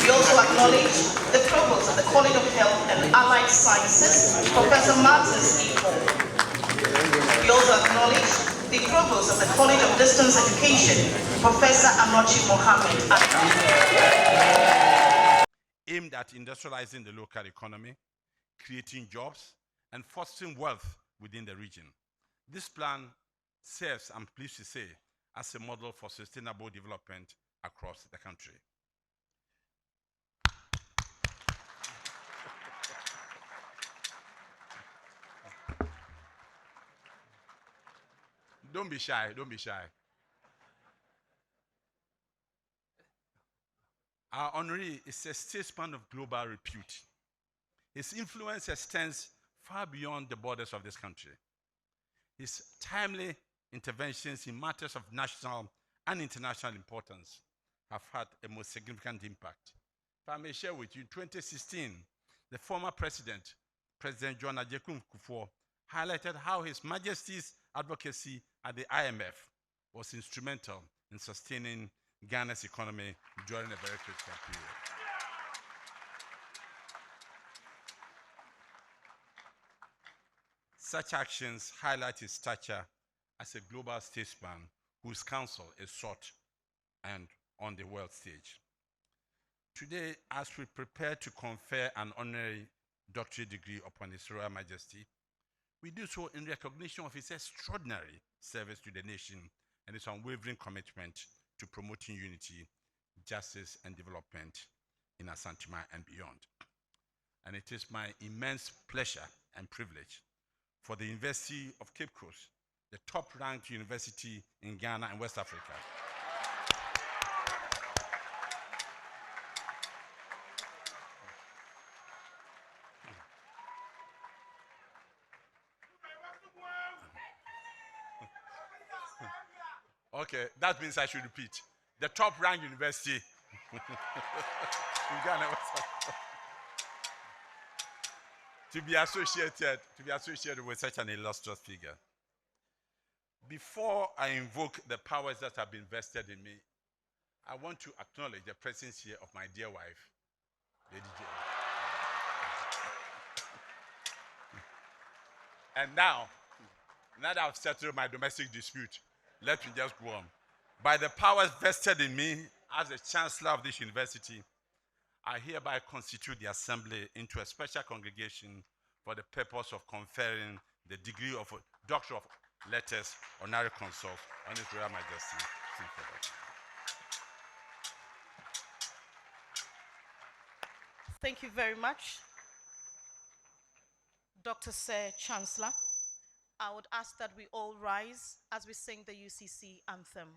B: We also acknowledge the Provost of the College of Health and Allied Sciences, Professor Martins Iko. We also acknowledge the Provost of the College of Distance Education, Professor Anochi Mohammed.
A: Aimed at industrializing the local economy, creating jobs, and fostering wealth within the region. This plan serves, I'm pleased to say, as a model for sustainable development across the country. Don't be shy, don't be shy. Our honoree is a statesman of global repute. His influence extends far beyond the borders of this country. His timely interventions in matters of national and international importance have had a most significant impact. If I may share with you, in 2016, the former president, President John OTUMFUO, highlighted how His Majesty's advocacy at the IMF was instrumental in sustaining Ghana's economy during a very critical period. Such actions highlight his stature as a global statesman whose counsel is sought and on the world stage. Today, as we prepare to confer an honorary doctorate degree upon His Royal Majesty, we do so in recognition of his extraordinary service to the nation and his unwavering commitment to promoting unity, justice, and development in Asantuma and beyond. And it is my immense pleasure and privilege for the University of Cape Coast, the top-ranked university in Ghana and West Africa, okay, that means I should repeat. The top-ranked university in Ghana, to be associated with such an illustrious figure. Before I invoke the powers that have been vested in me, I want to acknowledge the presence here of my dear wife, Lady Jane. And now that I've settled my domestic dispute, let me just go on. By the powers vested in me as the Chancellor of this university, I hereby constitute the Assembly into a special congregation for the purpose of conferring the degree of Doctor of Letters, Honorary Consult, on His Royal Majesty. Thank you.
B: Thank you very much, Dr. Sir Chancellor. I would ask that we all rise as we sing the UCC anthem.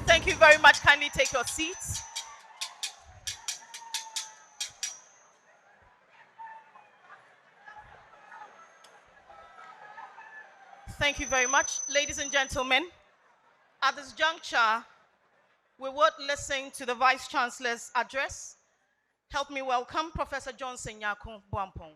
B: Thank you very much. Kindly take your seats. Thank you very much. Ladies and gentlemen, at this juncture, we would listen to the Vice Chancellor's address. Help me welcome Professor Johnson Nyako Bwampong.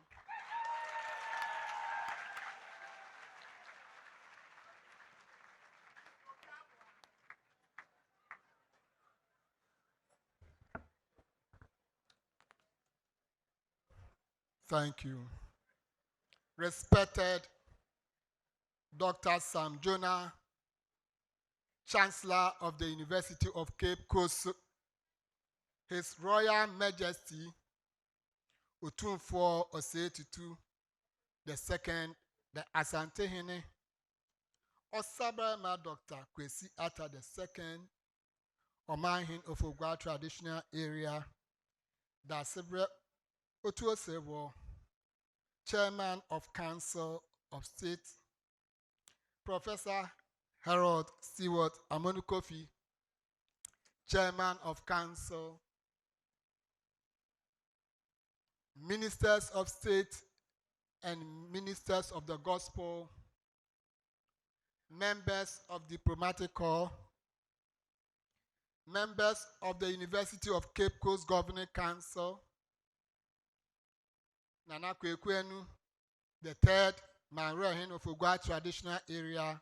G: Thank you. Respected Dr. Sam Jonah, Chancellor of the University of Cape Coast, His Royal Majesty OTUMFUO Osei-Tutu II, the Asantehene, Osabrama Dr. Kwesi Atta II, Omanhin of Ogwa Traditional Area, Dasebre Otuosewo, Chairman of Council of State, Professor Harold Stewart Amonukofi, Chairman of Council, Ministers of State and Ministers of the Gospel, members of Diplomatic Corps, members of the University of Cape Coast Governing Council, Nana Kwekwenu, the third Manrohin of Ogwa Traditional Area.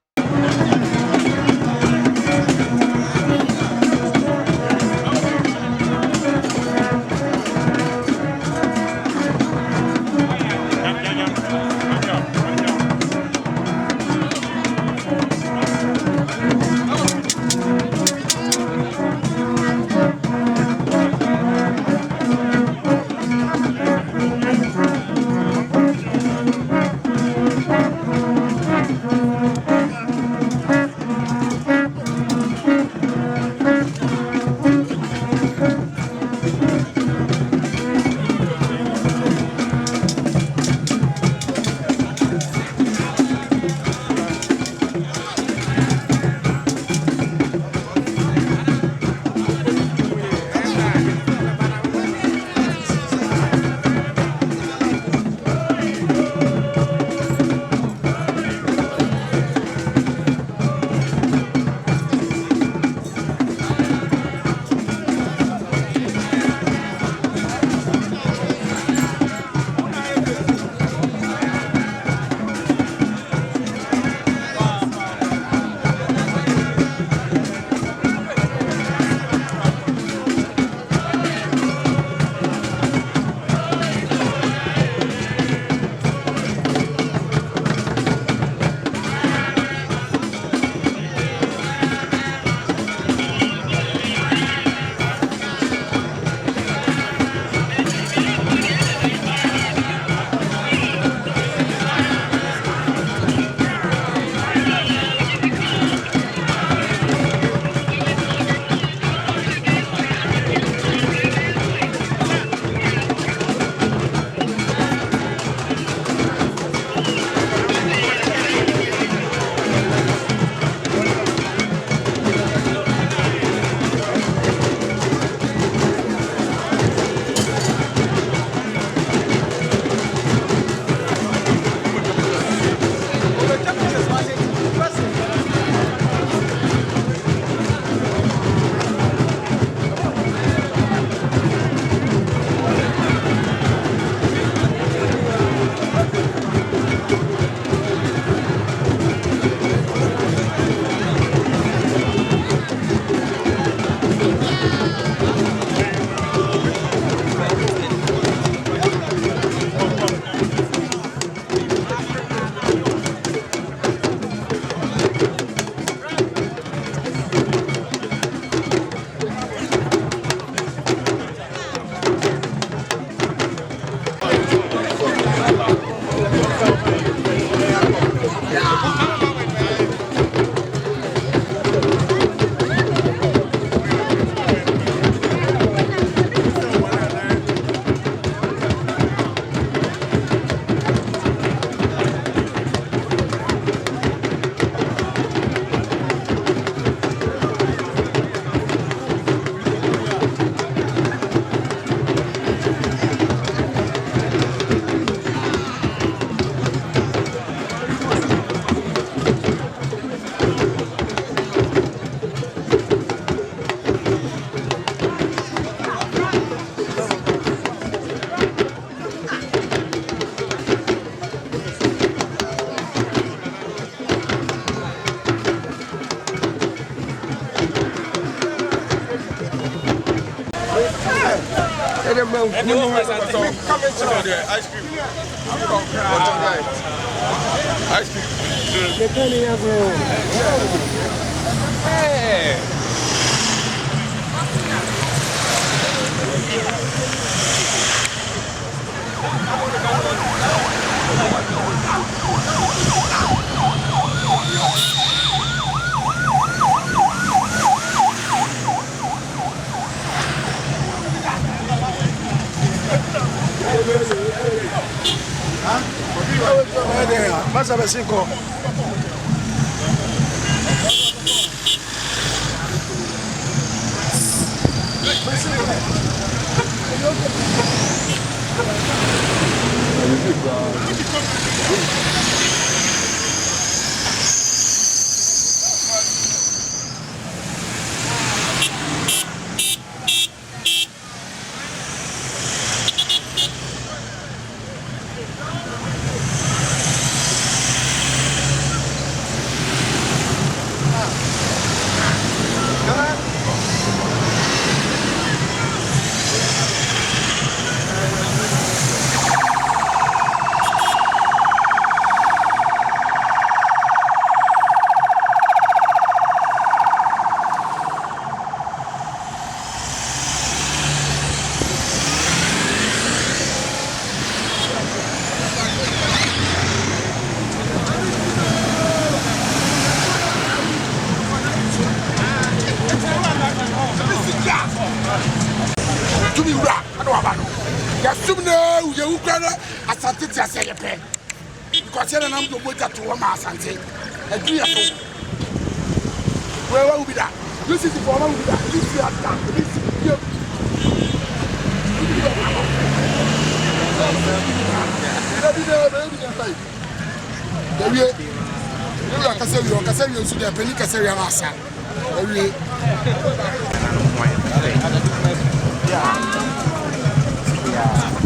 H: Mas a ver cinco. Because you're not going to my Sante. Agree at all. Where will be that? This is the former will be that. This is that. This is you. Yeah.